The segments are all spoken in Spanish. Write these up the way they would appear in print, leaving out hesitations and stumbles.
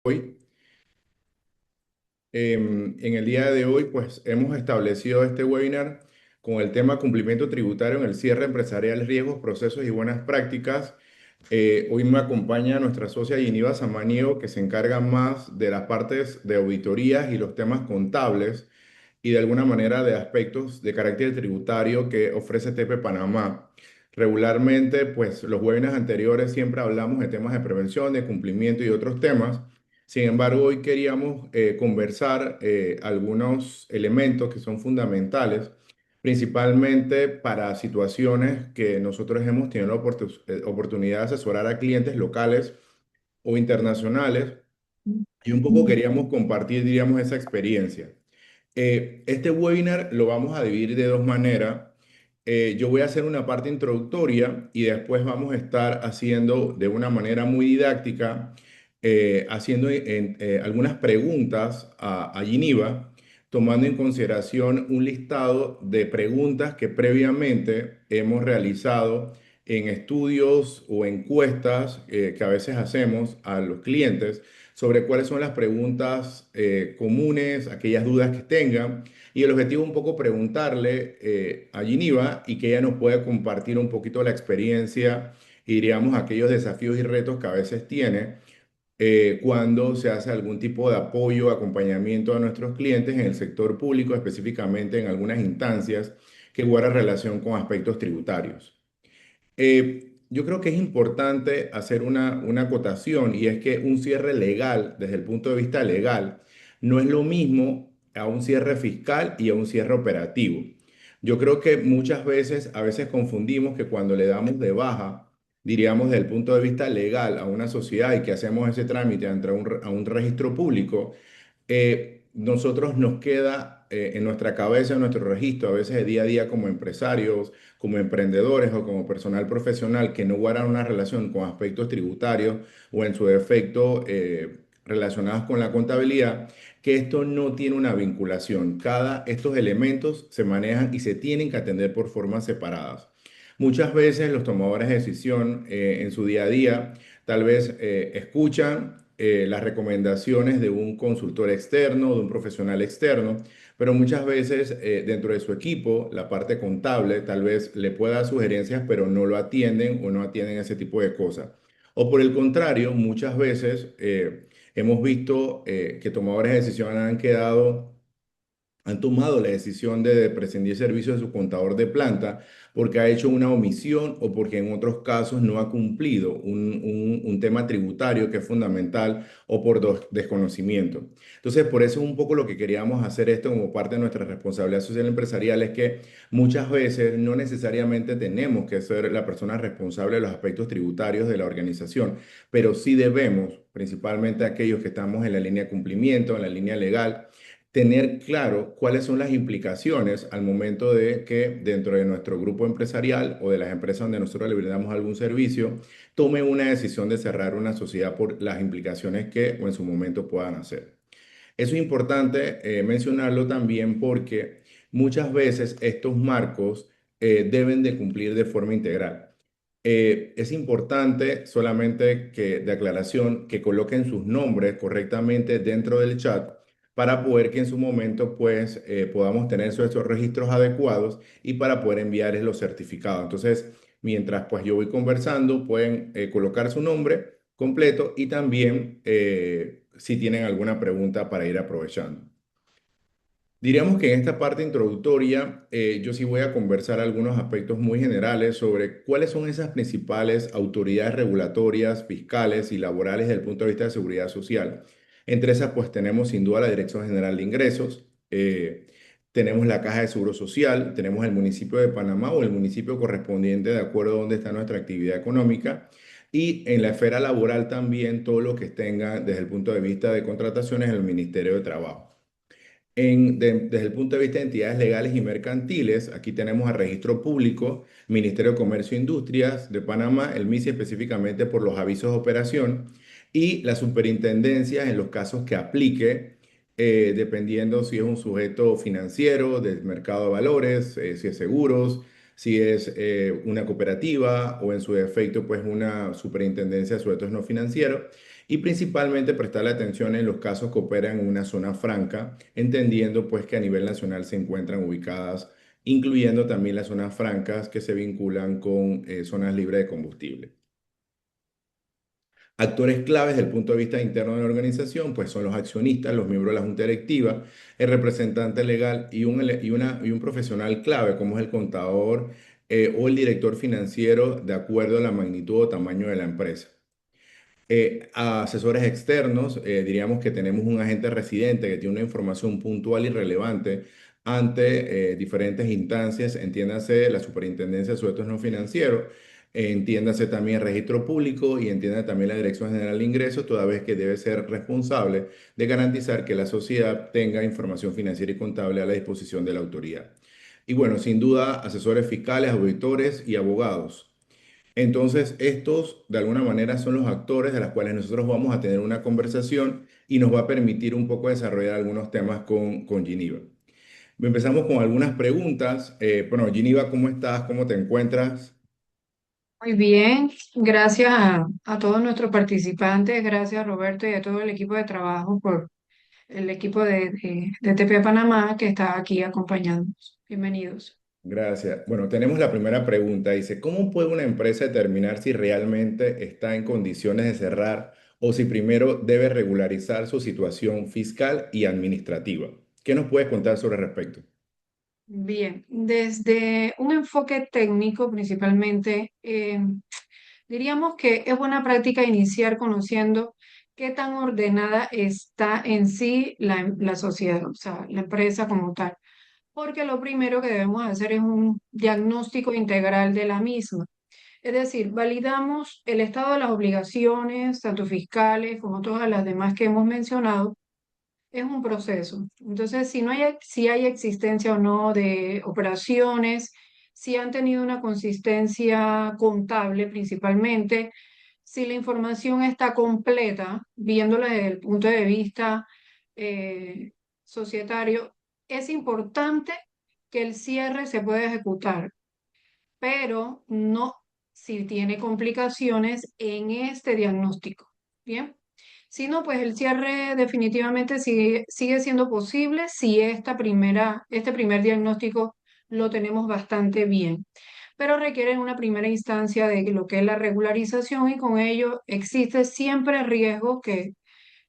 Hoy. En el día de hoy, pues hemos establecido este webinar con el tema cumplimiento tributario en el cierre empresarial, riesgos, procesos y buenas prácticas. Hoy me acompaña nuestra socia Yaniva Samaniego, que se encarga más de las partes de auditorías y los temas contables y de alguna manera de aspectos de carácter tributario que ofrece TP Panamá. Regularmente, pues los webinars anteriores siempre hablamos de temas de prevención, de cumplimiento y otros temas. Sin embargo, hoy queríamos conversar algunos elementos que son fundamentales, principalmente para situaciones que nosotros hemos tenido la oportunidad de asesorar a clientes locales o internacionales y un poco queríamos compartir, diríamos, esa experiencia. Este webinar lo vamos a dividir de dos maneras. Yo voy a hacer una parte introductoria y después vamos a estar haciendo de una manera muy didáctica, haciendo algunas preguntas a Giniva, tomando en consideración un listado de preguntas que previamente hemos realizado en estudios o encuestas que a veces hacemos a los clientes sobre cuáles son las preguntas comunes, aquellas dudas que tengan. Y el objetivo es un poco preguntarle a Giniva y que ella nos pueda compartir un poquito la experiencia y diríamos aquellos desafíos y retos que a veces tiene cuando se hace algún tipo de apoyo, acompañamiento a nuestros clientes en el sector público, específicamente en algunas instancias que guardan relación con aspectos tributarios. Yo creo que es importante hacer una acotación y es que un cierre legal, desde el punto de vista legal, no es lo mismo a un cierre fiscal y a un cierre operativo. Yo creo que muchas veces, a veces confundimos que cuando le damos de baja, diríamos desde el punto de vista legal a una sociedad y que hacemos ese trámite ante a un registro público, nosotros nos queda en nuestra cabeza, en nuestro registro, a veces de día a día como empresarios, como emprendedores o como personal profesional que no guardan una relación con aspectos tributarios o en su defecto relacionados con la contabilidad, que esto no tiene una vinculación. Estos elementos se manejan y se tienen que atender por formas separadas. Muchas veces los tomadores de decisión en su día a día tal vez escuchan las recomendaciones de un consultor externo, de un profesional externo, pero muchas veces dentro de su equipo, la parte contable tal vez le pueda dar sugerencias, pero no lo atienden o no atienden ese tipo de cosas. O por el contrario, muchas veces hemos visto que tomadores de decisión han tomado la decisión de prescindir servicios de su contador de planta porque ha hecho una omisión o porque en otros casos no ha cumplido un tema tributario que es fundamental o por desconocimiento. Entonces, por eso un poco lo que queríamos hacer esto como parte de nuestra responsabilidad social empresarial es que muchas veces no necesariamente tenemos que ser la persona responsable de los aspectos tributarios de la organización, pero sí debemos, principalmente aquellos que estamos en la línea de cumplimiento, en la línea legal, tener claro cuáles son las implicaciones al momento de que dentro de nuestro grupo empresarial o de las empresas donde nosotros le brindamos algún servicio, tome una decisión de cerrar una sociedad por las implicaciones que o en su momento puedan hacer. Eso es importante mencionarlo también porque muchas veces estos marcos deben de cumplir de forma integral. Es importante solamente que de aclaración que coloquen sus nombres correctamente dentro del chat para poder que en su momento pues podamos tener esos registros adecuados y para poder enviarles los certificados. Entonces, mientras pues yo voy conversando, pueden colocar su nombre completo y también si tienen alguna pregunta para ir aprovechando. Diríamos que en esta parte introductoria yo sí voy a conversar algunos aspectos muy generales sobre cuáles son esas principales autoridades regulatorias, fiscales y laborales desde el punto de vista de seguridad social. Entre esas pues tenemos sin duda la Dirección General de Ingresos, tenemos la Caja de Seguro Social, tenemos el municipio de Panamá o el municipio correspondiente de acuerdo a donde está nuestra actividad económica. Y en la esfera laboral también todo lo que tenga desde el punto de vista de contrataciones el Ministerio de Trabajo. Desde el punto de vista de entidades legales y mercantiles, aquí tenemos al Registro Público, Ministerio de Comercio e Industrias de Panamá, el MISI específicamente por los avisos de operación, y la superintendencia en los casos que aplique, dependiendo si es un sujeto financiero del mercado de valores, si es seguros, si es una cooperativa o en su defecto, pues una superintendencia de sujetos no financieros. y principalmente prestarle atención en los casos que operan en una zona franca, entendiendo pues que a nivel nacional se encuentran ubicadas, incluyendo también las zonas francas que se vinculan con zonas libres de combustible. Actores claves desde el punto de vista interno de la organización, pues son los accionistas, los miembros de la junta directiva, el representante legal y un profesional clave, como es el contador o el director financiero, de acuerdo a la magnitud o tamaño de la empresa. A asesores externos, diríamos que tenemos un agente residente que tiene una información puntual y relevante ante diferentes instancias, entiéndase la Superintendencia de Sujetos No Financieros, entiéndase también el Registro Público y entiéndase también la Dirección General de Ingresos, toda vez que debe ser responsable de garantizar que la sociedad tenga información financiera y contable a la disposición de la autoridad. Y bueno, sin duda, asesores fiscales, auditores y abogados. Entonces, estos de alguna manera son los actores de los cuales nosotros vamos a tener una conversación y nos va a permitir un poco desarrollar algunos temas con Geneva. Empezamos con algunas preguntas. Bueno, Geneva, ¿cómo estás? ¿Cómo te encuentras? Muy bien, gracias a todos nuestros participantes, gracias Roberto y a todo el equipo de trabajo por el equipo de TP Panamá que está aquí acompañándonos. Bienvenidos. Gracias. Bueno, tenemos la primera pregunta. Dice, ¿cómo puede una empresa determinar si realmente está en condiciones de cerrar o si primero debe regularizar su situación fiscal y administrativa? ¿Qué nos puedes contar sobre el respecto? Bien, desde un enfoque técnico principalmente, diríamos que es buena práctica iniciar conociendo qué tan ordenada está en sí la sociedad, o sea, la empresa como tal, porque lo primero que debemos hacer es un diagnóstico integral de la misma. Es decir, validamos el estado de las obligaciones, tanto fiscales como todas las demás que hemos mencionado. Es un proceso. Entonces, si hay existencia o no de operaciones, si han tenido una consistencia contable principalmente, si la información está completa, viéndola desde el punto de vista eh, societario, es importante que el cierre se pueda ejecutar, pero no si tiene complicaciones en este diagnóstico. Bien, si no, pues el cierre definitivamente sigue siendo posible si este primer diagnóstico lo tenemos bastante bien, pero requiere una primera instancia de lo que es la regularización y con ello existe siempre riesgo que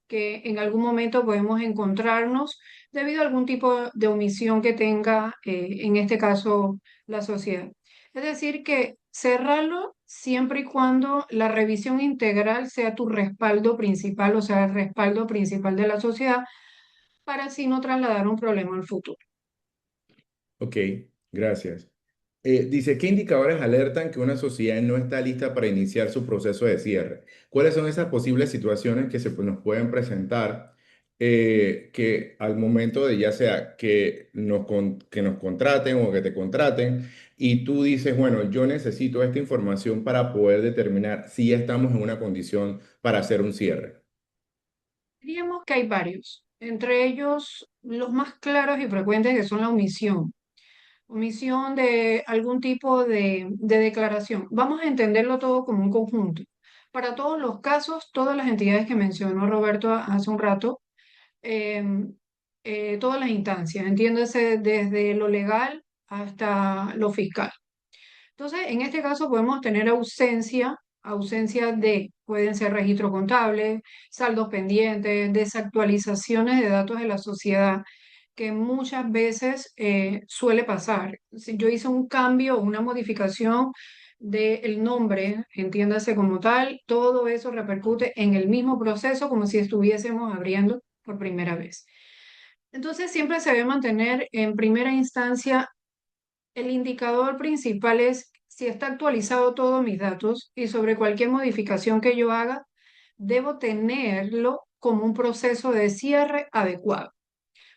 en algún momento podemos encontrarnos debido a algún tipo de omisión que tenga, en este caso, la sociedad. Es decir, que cerrarlo siempre y cuando la revisión integral sea tu respaldo principal, o sea, el respaldo principal de la sociedad, para así no trasladar un problema al futuro. Ok, gracias. Dice, ¿qué indicadores alertan que una sociedad no está lista para iniciar su proceso de cierre? ¿Cuáles son esas posibles situaciones que nos pueden presentar que al momento de ya sea que nos contraten o que te contraten y tú dices, bueno, yo necesito esta información para poder determinar si ya estamos en una condición para hacer un cierre? Diríamos que hay varios, entre ellos los más claros y frecuentes que son la omisión de algún tipo de declaración. Vamos a entenderlo todo como un conjunto. Para todos los casos, todas las entidades que mencionó Roberto hace un rato, eh, todas las instancias, entiéndase desde lo legal hasta lo fiscal. Entonces, en este caso podemos tener ausencia de, pueden ser registros contables, saldos pendientes, desactualizaciones de datos de la sociedad, que muchas veces suele pasar. Si yo hice un cambio o una modificación del nombre, entiéndase como tal, todo eso repercute en el mismo proceso como si estuviésemos abriendo por primera vez. Entonces, siempre se debe mantener en primera instancia el indicador principal es si está actualizado todos mis datos y sobre cualquier modificación que yo haga, debo tenerlo como un proceso de cierre adecuado.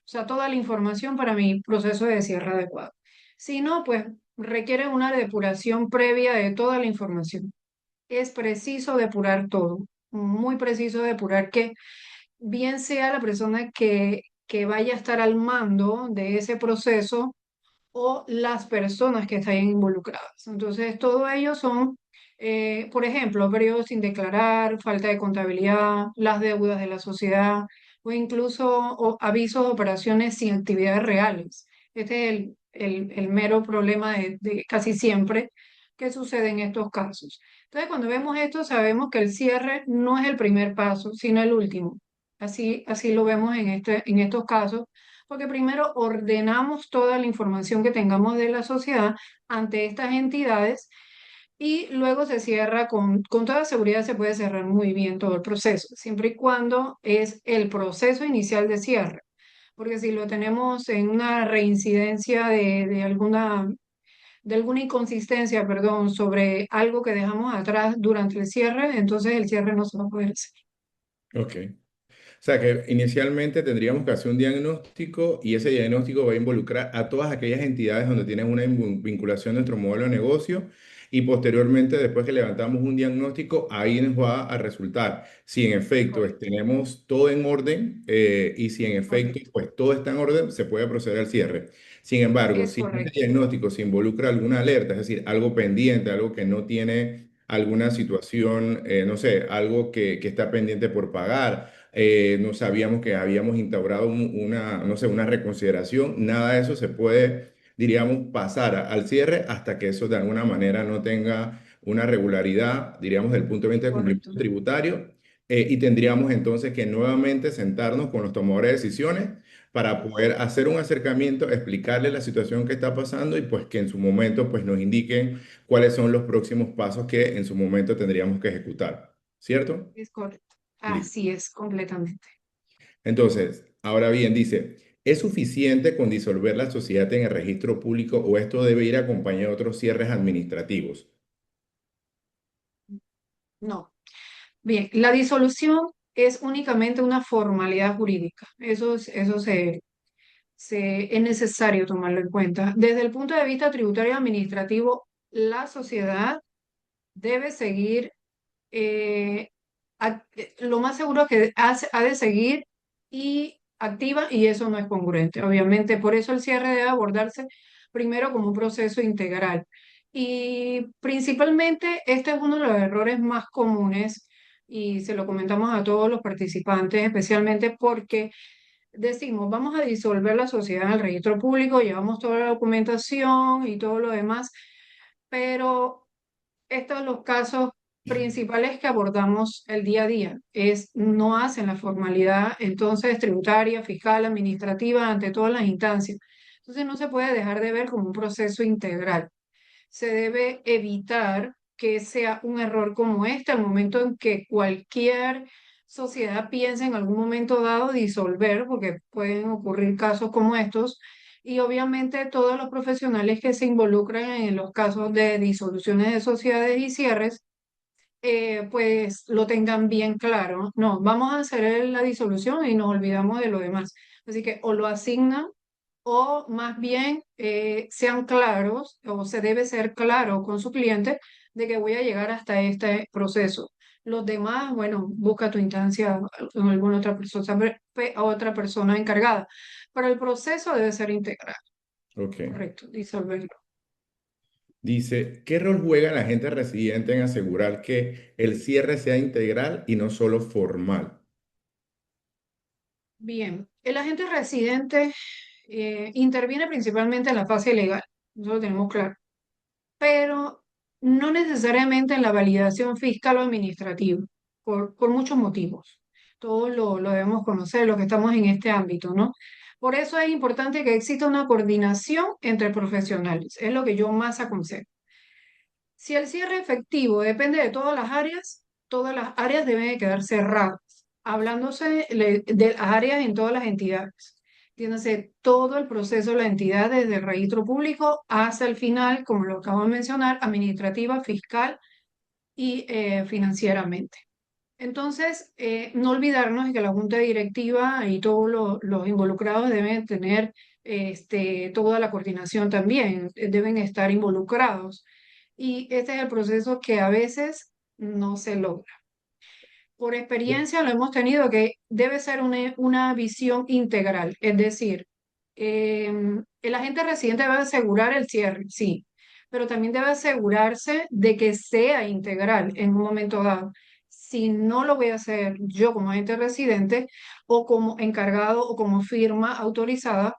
O sea, toda la información para mi proceso de cierre adecuado. Si no, pues requiere una depuración previa de toda la información. Es preciso depurar todo, muy preciso depurar que bien sea la persona que vaya a estar al mando de ese proceso o las personas que están involucradas. Entonces, todo ello son Por ejemplo, periodos sin declarar, falta de contabilidad, las deudas de la sociedad o incluso avisos de operaciones sin actividades reales. Este es el mero problema de casi siempre que sucede en estos casos. Entonces, cuando vemos esto, sabemos que el cierre no es el primer paso, sino el último. Así lo vemos en estos casos, porque primero ordenamos toda la información que tengamos de la sociedad ante estas entidades y luego se cierra con toda seguridad, se puede cerrar muy bien todo el proceso, siempre y cuando es el proceso inicial de cierre. Porque si lo tenemos en una reincidencia de alguna inconsistencia, perdón, sobre algo que dejamos atrás durante el cierre, entonces el cierre no se va a poder hacer. Ok. O sea que inicialmente tendríamos que hacer un diagnóstico y ese diagnóstico va a involucrar a todas aquellas entidades donde tienen una vinculación a nuestro modelo de negocio y posteriormente, después que levantamos un diagnóstico, ahí nos va a resultar si en efecto Correcto, tenemos todo en orden y si en efecto correcto. pues todo está en orden, se puede proceder al cierre. Sin embargo, Es si en este correcto. diagnóstico se involucra alguna alerta, es decir, algo pendiente, algo que no tiene alguna situación, no sé, algo que está pendiente por pagar, no sabíamos que habíamos instaurado una, no sé, una reconsideración, nada de eso se puede, diríamos, pasar al cierre hasta que eso de alguna manera no tenga una regularidad, diríamos, desde el punto de vista de Correcto. cumplimiento tributario, y tendríamos entonces que nuevamente sentarnos con los tomadores de decisiones para poder hacer un acercamiento, explicarle la situación que está pasando y pues que en su momento pues nos indiquen cuáles son los próximos pasos que en su momento tendríamos que ejecutar, ¿cierto? Es correcto. Listo. Así es, completamente. Entonces, ahora bien, dice, ¿es suficiente con disolver la sociedad en el registro público o esto debe ir acompañado de otros cierres administrativos? No. Bien, la disolución es únicamente una formalidad jurídica. Es necesario tomarlo en cuenta. Desde el punto de vista tributario y administrativo, la sociedad debe seguir, eh, lo más seguro es que ha de seguir y activa y eso no es congruente. Obviamente, por eso el cierre debe abordarse primero como un proceso integral. Y principalmente este es uno de los errores más comunes y se lo comentamos a todos los participantes, especialmente porque decimos, vamos a disolver la sociedad en el registro público, llevamos toda la documentación y todo lo demás, pero estos son los casos principales que abordamos el día a día. No hacen la formalidad entonces tributaria, fiscal, administrativa ante todas las instancias. Entonces no se puede dejar de ver como un proceso integral. Se debe evitar que sea un error como este al momento en que cualquier sociedad piense en algún momento dado disolver, porque pueden ocurrir casos como estos, y obviamente todos los profesionales que se involucran en los casos de disoluciones de sociedades y cierres, pues lo tengan bien claro. No, vamos a hacer la disolución y nos olvidamos de lo demás. Así que o lo asignan o más bien sean claros o se debe ser claro con su cliente de que voy a llegar hasta este proceso. Los demás, bueno, busca tu instancia en alguna otra persona encargada. Pero el proceso debe ser integral, Ok. correcto, disolverlo. Dice, ¿qué rol juega la gente residente en asegurar que el cierre sea integral y no solo formal? Bien, el agente residente interviene principalmente en la fase legal, eso lo tenemos claro, pero no necesariamente en la validación fiscal o administrativa, por muchos motivos. Todos lo debemos conocer, los que estamos en este ámbito, ¿no? Por eso es importante que exista una coordinación entre profesionales, es lo que yo más aconsejo. Si el cierre efectivo depende de todas las áreas deben de quedar cerradas, hablándose de las áreas en todas las entidades. Entiéndase, todo el proceso de la entidad desde el registro público hasta el final, como lo acabo de mencionar, administrativa, fiscal y financieramente. Entonces, no olvidarnos de que la junta directiva y todos los involucrados deben tener toda la coordinación también, deben estar involucrados. Y este es el proceso que a veces no se logra. Por experiencia lo hemos tenido que debe ser una visión integral, es decir, el agente residente debe asegurar el cierre, sí, pero también debe asegurarse de que sea integral en un momento dado. Si no lo voy a hacer yo como agente residente o como encargado o como firma autorizada,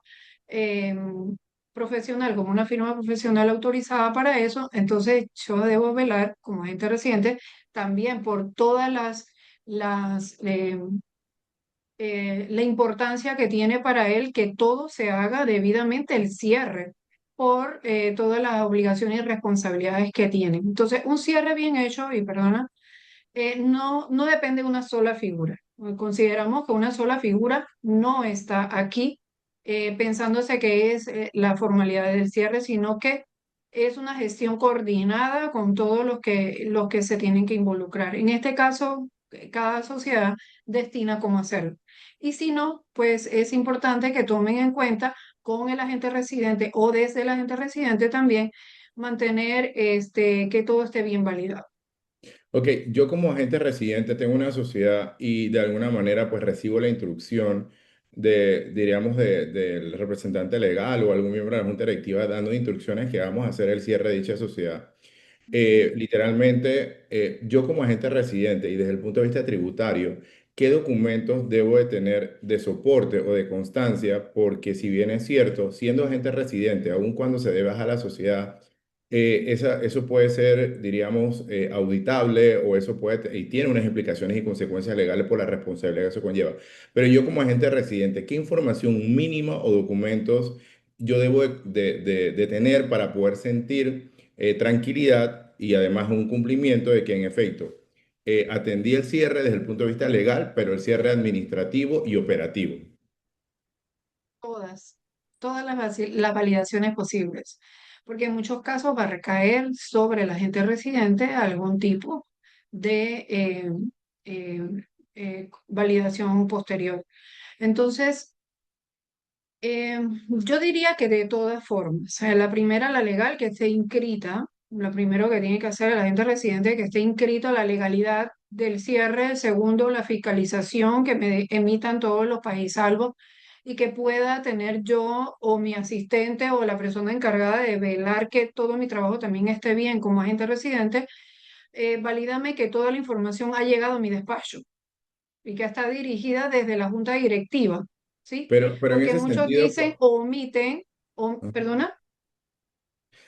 profesional, como una firma profesional autorizada para eso, entonces yo debo velar como agente residente también por todas la importancia que tiene para él que todo se haga debidamente el cierre por todas las obligaciones y responsabilidades que tiene. Entonces, un cierre bien hecho, y perdona, no depende de una sola figura. Consideramos que una sola figura no está aquí pensándose que es la formalidad del cierre, sino que es una gestión coordinada con todos los que se tienen que involucrar. En este caso, cada sociedad destina cómo hacerlo. Y si no, pues es importante que tomen en cuenta con el agente residente o desde el agente residente también mantener que todo esté bien validado. Ok, yo como agente residente tengo una sociedad y de alguna manera pues recibo la instrucción diríamos, del representante legal o algún miembro de la junta directiva dando instrucciones que vamos a hacer el cierre de dicha sociedad. Literalmente, yo como agente residente y desde el punto de vista tributario, ¿qué documentos debo de tener de soporte o de constancia? Porque si bien es cierto, siendo agente residente, aun cuando se debe bajar a la sociedad, eso puede ser, diríamos, auditable o eso y tiene unas implicaciones y consecuencias legales por la responsabilidad que eso conlleva. Pero yo como agente residente, ¿qué información mínima o documentos yo debo de tener para poder sentir tranquilidad y además un cumplimiento de que en efecto atendí el cierre desde el punto de vista legal, pero el cierre administrativo y operativo? Todas, todas las validaciones posibles, porque en muchos casos va a recaer sobre el agente residente algún tipo de eh, validación posterior. Entonces, yo diría que de todas formas, o sea, la primera, la legal, que esté inscrita, lo primero que tiene que hacer el agente residente, que esté inscrito a la legalidad del cierre. Segundo, la fiscalización que me emitan todos los paísalvos y que pueda tener yo o mi asistente o la persona encargada de velar que todo mi trabajo también esté bien como agente residente. Valídame que toda la información ha llegado a mi despacho y que está dirigida desde la junta directiva, ¿sí? Pero en Porque ese muchos sentido, dicen o omiten, o, perdona,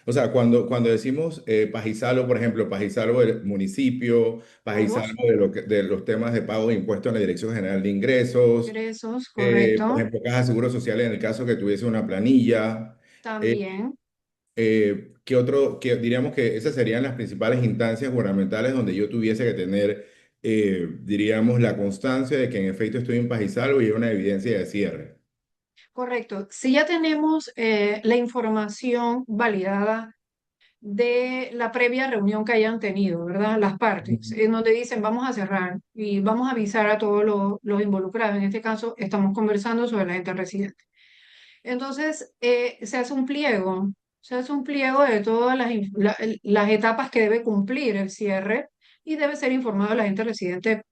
o sea, cuando decimos Pajisalvo, por ejemplo, Pajisalvo del municipio, todos, Pajisalvo de los temas de pago de impuestos en la Dirección General de Ingresos, ingresos, por correcto, ejemplo, Caja de Seguro Social en el caso que tuviese una planilla. eh, también, diríamos que esas serían las principales instancias gubernamentales donde yo tuviese que tener, diríamos, la constancia de que en efecto estoy en paz y salvo y una evidencia de cierre? correcto. Si ya tenemos la información validada de la previa reunión que hayan tenido, ¿verdad? Las partes, Ujú. en donde dicen vamos a cerrar y vamos a avisar a todos los involucrados. En este caso, estamos conversando sobre la gente residente. Entonces, se hace un pliego de todas las etapas que debe cumplir el cierre y debe ser informado la gente residente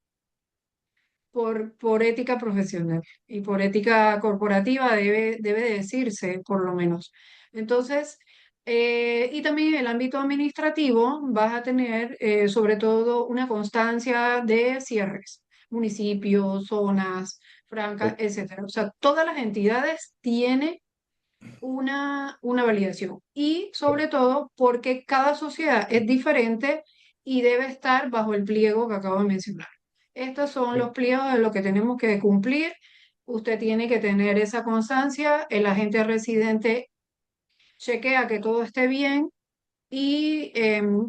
por ética profesional y por ética corporativa debe de decirse, por lo menos. Entonces, y también en el ámbito administrativo vas a tener sobre todo una constancia de cierres, municipios, zonas francas, O- etcétera. O sea, todas las entidades tienen una validación y sobre todo porque cada sociedad es diferente y debe estar bajo el pliego que acabo de mencionar. Estos son los pliegos de lo que tenemos que cumplir. Usted tiene que tener esa constancia, el agente residente chequea que todo esté bien y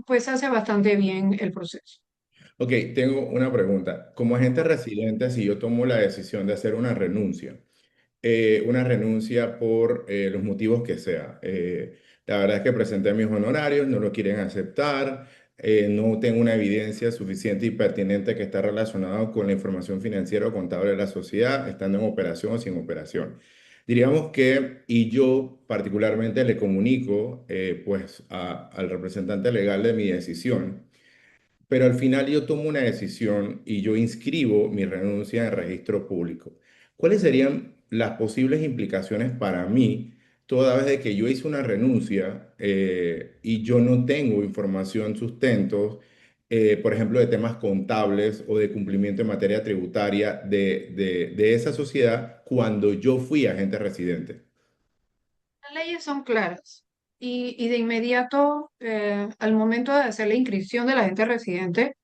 pues hace bastante bien el proceso. Ok, tengo una pregunta. Como agente residente, si yo tomo la decisión de hacer una renuncia por los motivos que sea. La verdad es que presenté mis honorarios, no lo quieren aceptar, no tengo una evidencia suficiente y pertinente que está relacionada con la información financiera o contable de la sociedad, estando en operación o sin operación. Diríamos que, y yo particularmente le comunico pues al representante legal de mi decisión, pero al final yo tomo una decisión y yo inscribo mi renuncia en registro público. ¿Cuáles serían las posibles implicaciones para mí toda vez de que yo hice una renuncia y yo no tengo información, sustentos, por ejemplo, de temas contables o de cumplimiento en materia tributaria de esa sociedad cuando yo fui agente residente. Las leyes son claras y de inmediato, al momento de hacer la inscripción de la gente residente,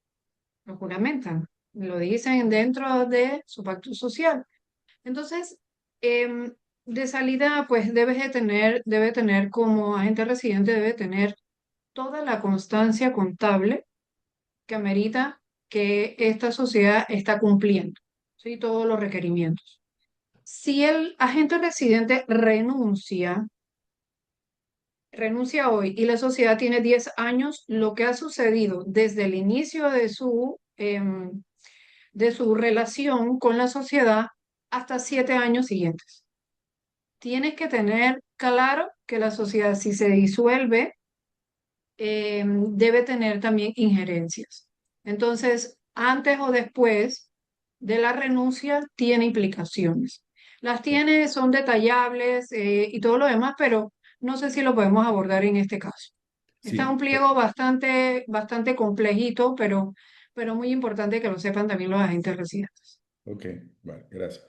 lo juramentan, lo dicen dentro de su pacto social. Entonces, em, de salida, pues debe tener como agente residente, debe tener toda la constancia contable que amerita que esta sociedad está cumpliendo, ¿sí? Todos los requerimientos. Si el agente residente renuncia hoy y la sociedad tiene 10 años, lo que ha sucedido desde el inicio de su relación con la sociedad hasta 7 años siguientes. Tienes que tener claro que la sociedad, si se disuelve, debe tener también injerencias. Entonces, antes o después de la renuncia, tiene implicaciones. Las tiene, son detallables y todo lo demás, pero no sé si lo podemos abordar en este caso. Está un Sí, pliego bastante complejito, pero muy importante que lo sepan también los agentes residentes. ok, vale, gracias.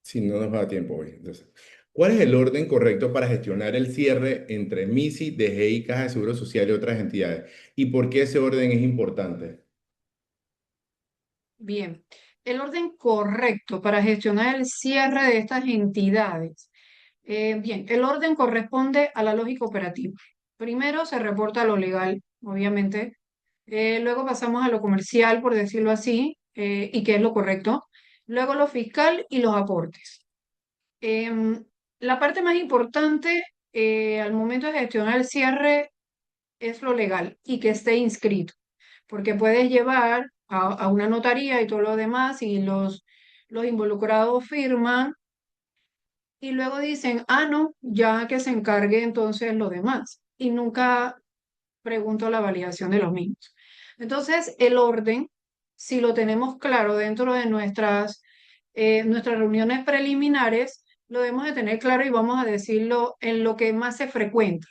Si no nos va a tiempo hoy. Entonces, ¿cuál es el orden correcto para gestionar el cierre entre MISI, DGI, Caja de Seguro Social y otras entidades? ¿Y por qué ese orden es importante? Bien, el orden correcto para gestionar el cierre de estas entidades. Bien, el orden corresponde a la lógica operativa. Primero se reporta lo legal, obviamente. Luego pasamos a lo comercial, por decirlo así, y qué es lo correcto. Luego lo fiscal y los aportes. Em, la parte más importante al momento de gestionar el cierre es lo legal y que esté inscrito, porque puedes llevar a una notaría y todo lo demás y los involucrados firman y luego dicen, ah, no, ya que se encargue entonces lo demás. Y nunca pregunto la validación de los mismos. Entonces, el orden, si lo tenemos claro dentro de nuestras reuniones preliminares, lo debemos de tener claro y vamos a decirlo en lo que más se frecuenta.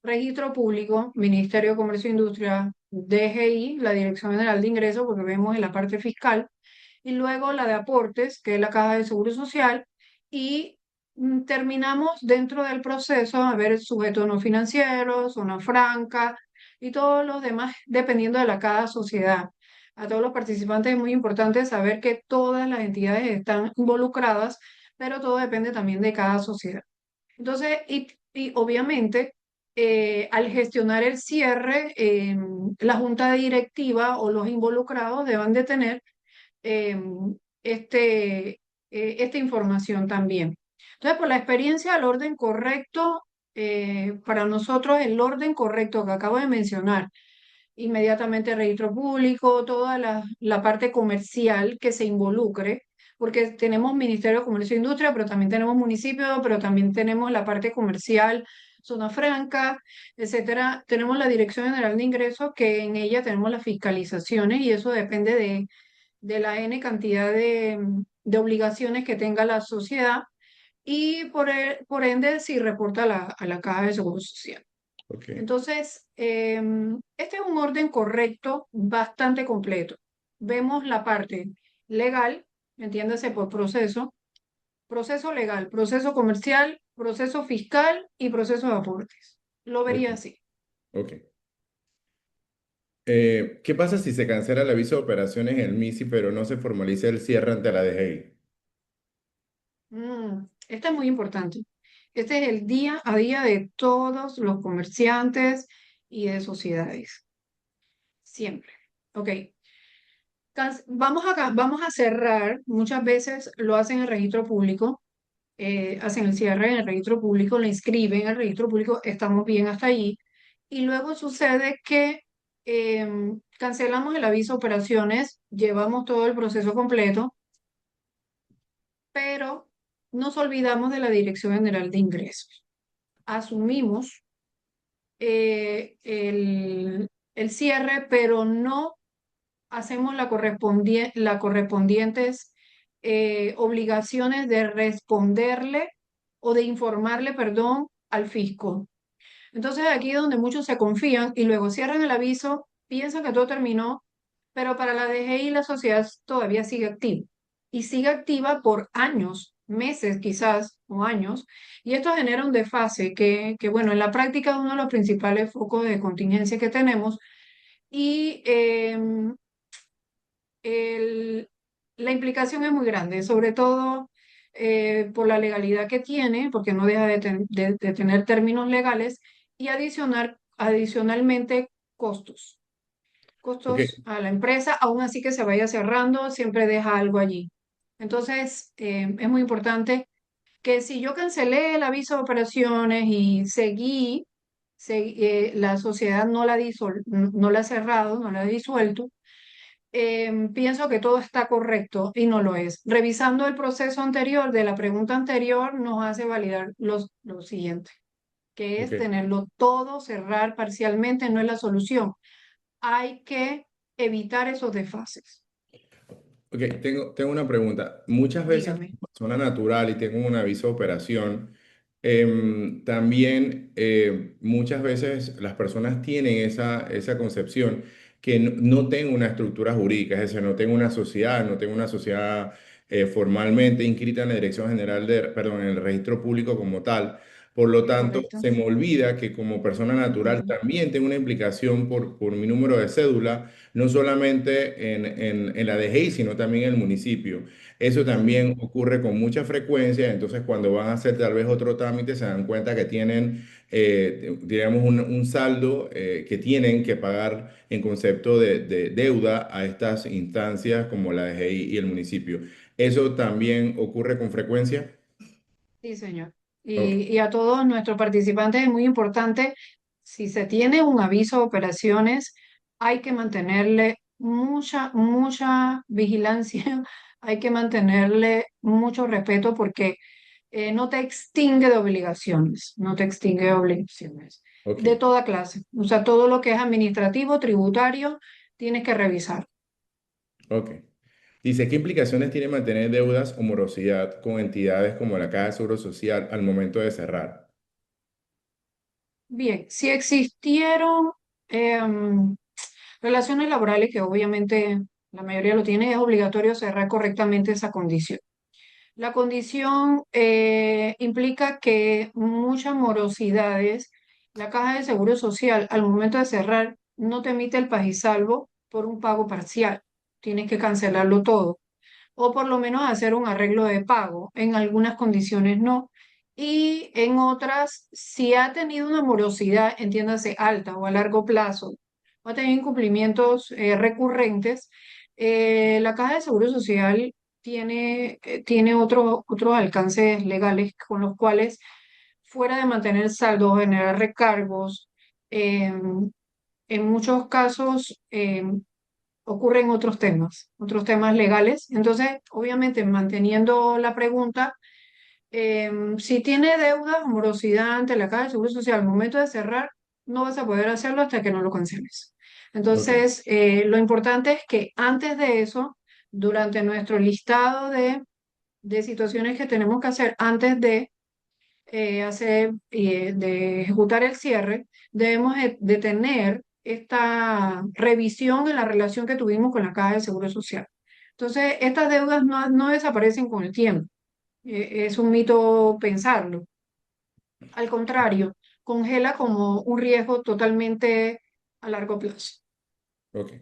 Registro público, Ministerio de Comercio e Industria, DGI, la Dirección General de Ingresos, porque vemos en la parte fiscal, y luego la de aportes, que es la Caja de Seguro Social, y terminamos dentro del proceso a ver sujetos no financieros, zona franca y todos los demás, dependiendo de la cada sociedad. A todos los participantes es muy importante saber que todas las entidades están involucradas, pero todo depende también de cada sociedad. Entonces, y obviamente, al gestionar el cierre, la junta directiva o los involucrados deben de tener eh, esta información también. Entonces, por la experiencia, el orden correcto, para nosotros el orden correcto que acabo de mencionar, inmediatamente registro público, toda la parte comercial que se involucre, porque tenemos Ministerio de Comercio e Industria, pero también tenemos municipio, pero también tenemos la parte comercial, zona franca, etcétera. Tenemos la Dirección General de Ingresos, que en ella tenemos las fiscalizaciones y eso depende de la N cantidad de obligaciones que tenga la sociedad y por ende si reporta a la Caja de Seguro Social. Ok, Entonces, este es un orden correcto, bastante completo. Vemos la parte legal, entiéndase por proceso, proceso legal, proceso comercial, proceso fiscal y proceso de aportes. Lo ok, vería así. ok. ¿Qué pasa si se cancela el aviso de operaciones en el MISI, pero no se formaliza el cierre ante la DGI? Este es muy importante. Este es el día a día de todos los comerciantes y de sociedades. Siempre. Ok. Vamos a cerrar. Muchas veces lo hacen en el registro público. Hacen el cierre en el registro público, lo inscriben en el registro público. Estamos bien hasta allí. Y luego sucede que cancelamos el aviso de operaciones, llevamos todo el proceso completo, pero nos olvidamos de la Dirección General de Ingresos. Asumimos el cierre, pero no hacemos las correspondientes obligaciones de responderle o de informarle, perdón, al fisco. Entonces aquí es donde muchos se confían y luego cierran el aviso, piensan que todo terminó, pero para la DGI la sociedad todavía sigue activa y sigue activa por años, meses quizás o años, y esto genera un desfase bueno, en la práctica es uno de los principales focos de contingencia que tenemos y el- la implicación es muy grande, sobre todo por la legalidad que tiene, porque no deja de tener términos legales, y adicionalmente costos. Ok, Costos a la empresa, aún así que se vaya cerrando, siempre deja algo allí. Entonces, es muy importante que si yo cancelé el aviso de operaciones y la sociedad no la ha cerrado, no la ha disuelto, pienso que todo está correcto y no lo es. Revisando el proceso anterior de la pregunta anterior nos hace validar lo siguiente, que ok. es tenerlo todo, cerrar parcialmente, no es la solución. Hay que evitar esos desfases. Ok, tengo una pregunta. Muchas veces, Dígame, como persona natural y tengo un aviso de operación, también muchas veces las personas tienen esa concepción que no tengo una estructura jurídica, es decir, no tengo una sociedad, no tengo una sociedad formalmente inscrita en la Dirección General de, perdón, en el registro público como tal. Por lo ¿es tanto, correcto? se me olvida que como persona natural Ujú, también tengo una implicación por mi número de cédula no solamente en la DGI, sino también en el municipio. Eso sí, también ocurre con mucha frecuencia, entonces cuando van a hacer tal vez otro trámite se dan cuenta que tienen, digamos, un saldo que tienen que pagar en concepto de deuda a estas instancias como la DGI y el municipio. ¿Eso también ocurre con frecuencia? sí, señor. Ok, Y a todos nuestros participantes es muy importante, si se tiene un aviso de operaciones, hay que mantenerle mucha vigilancia, hay que mantenerle mucho respeto porque no te extingue de obligaciones, no te extingue de obligaciones ok, de toda clase. O sea, todo lo que es administrativo, tributario, tienes que revisar. ok. Dice, ¿qué implicaciones tiene mantener deudas o morosidad con entidades como la Caja de Seguro Social al momento de cerrar? Bien, si existieron em, relaciones laborales, que obviamente la mayoría lo tiene, es obligatorio cerrar correctamente esa condición. La condición implica que muchas morosidades, la Caja de Seguro Social al momento de cerrar no te emite el pagisalvo por un pago parcial. Tienes que cancelarlo todo o por lo menos hacer un arreglo de pago. En algunas condiciones no. Y en otras, si ha tenido una morosidad, entiéndase, alta o a largo plazo, o ha tenido incumplimientos recurrentes, la Caja de Seguro Social tiene otros alcances legales con los cuales, fuera de mantener saldo o generar recargos, en muchos casos ocurren otros temas legales. Entonces, obviamente, manteniendo la pregunta, si tiene deuda, morosidad ante la Caja de Seguro Social al momento de cerrar, no vas a poder hacerlo hasta que no lo canceles. Ok, Entonces, lo importante es que antes de eso, durante nuestro listado de situaciones que tenemos que hacer antes de ejecutar el cierre, debemos de tener esta revisión en la relación que tuvimos con la Caja de Seguro Social. Entonces, estas deudas no desaparecen con el tiempo. Es un mito pensarlo. Al contrario, congela como un riesgo totalmente a largo plazo. ok.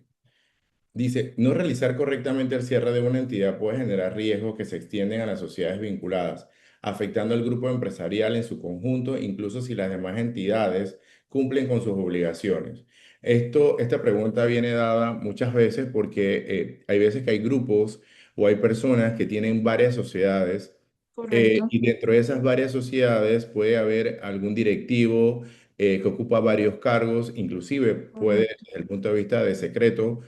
Dice, no realizar correctamente el cierre de una entidad puede generar riesgos que se extienden a las sociedades vinculadas, afectando al grupo empresarial en su conjunto, incluso si las demás entidades cumplen con sus obligaciones. Esta pregunta viene dada muchas veces porque hay veces que hay grupos o hay personas que tienen varias sociedades Correcto. y dentro de esas varias sociedades puede haber algún directivo que ocupa varios cargos, inclusive puede, Correcto. desde el punto de vista de secreto,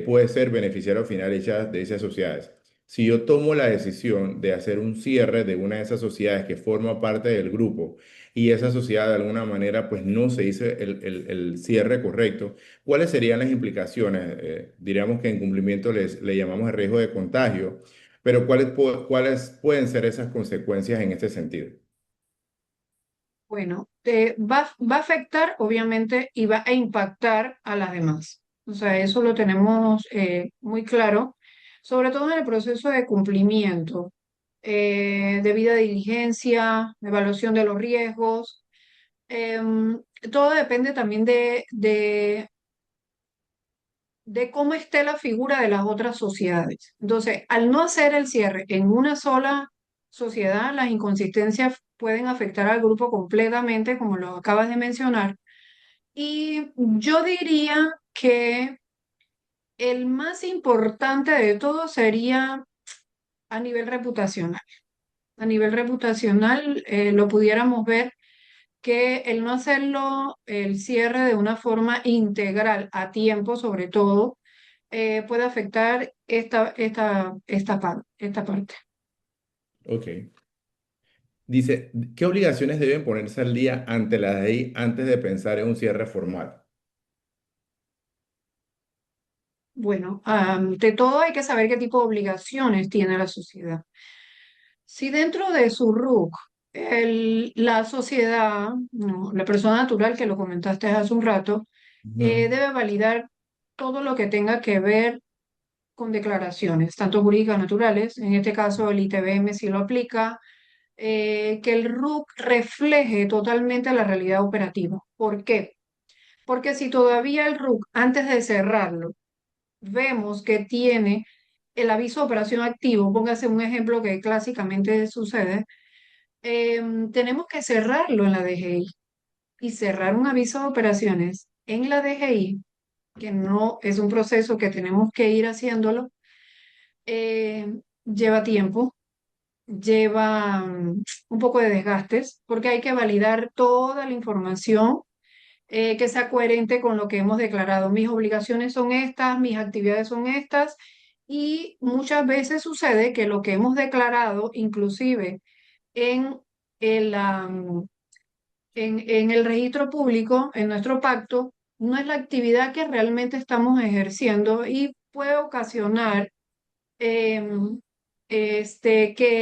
puede ser beneficiario final de esas sociedades. Si yo tomo la decisión de hacer un cierre de una de esas sociedades que forma parte del grupo y esa sociedad de alguna manera pues no se hizo el cierre correcto, ¿cuáles serían las implicaciones? Diríamos que en cumplimiento le llamamos el riesgo de contagio, pero ¿cuáles pueden ser esas consecuencias en este sentido? Bueno, va a afectar, obviamente, y va a impactar a las demás. O sea, eso lo tenemos muy claro, sobre todo en el proceso de cumplimiento, debida diligencia, evaluación de los riesgos. Todo depende también de cómo esté la figura de las otras sociedades. Entonces, al no hacer el cierre en una sola sociedad, las inconsistencias pueden afectar al grupo completamente, como lo acabas de mencionar. Y yo diría que el más importante de todo sería a nivel reputacional. A nivel reputacional, lo pudiéramos ver que el no hacerlo, el cierre de una forma integral, a tiempo sobre todo, puede afectar esta parte. Ok. Dice, ¿qué obligaciones deben ponerse al día ante la ley antes de pensar en un cierre formal? Bueno, ante todo hay que saber qué tipo de obligaciones tiene la sociedad. Si dentro de su RUC, la sociedad, no, la persona natural que lo comentaste hace un rato, Ujú. debe validar todo lo que tenga que ver con declaraciones, tanto jurídicas naturales, en este caso el ITBM sí lo aplica, que el RUC refleje totalmente la realidad operativa. ¿Por qué? Porque si todavía el RUC, antes de cerrarlo, vemos que tiene el aviso de operación activo, póngase un ejemplo que clásicamente sucede, tenemos que cerrarlo en la DGI y cerrar un aviso de operaciones en la DGI, que no es un proceso que tenemos que ir haciéndolo, eh, lleva tiempo, lleva un poco de desgastes, porque hay que validar toda la información que sea coherente con lo que hemos declarado. Mis obligaciones son estas, mis actividades son estas, y muchas veces sucede que lo que hemos declarado, inclusive en el, en el registro público, en nuestro pacto, no es la actividad que realmente estamos ejerciendo y puede ocasionar que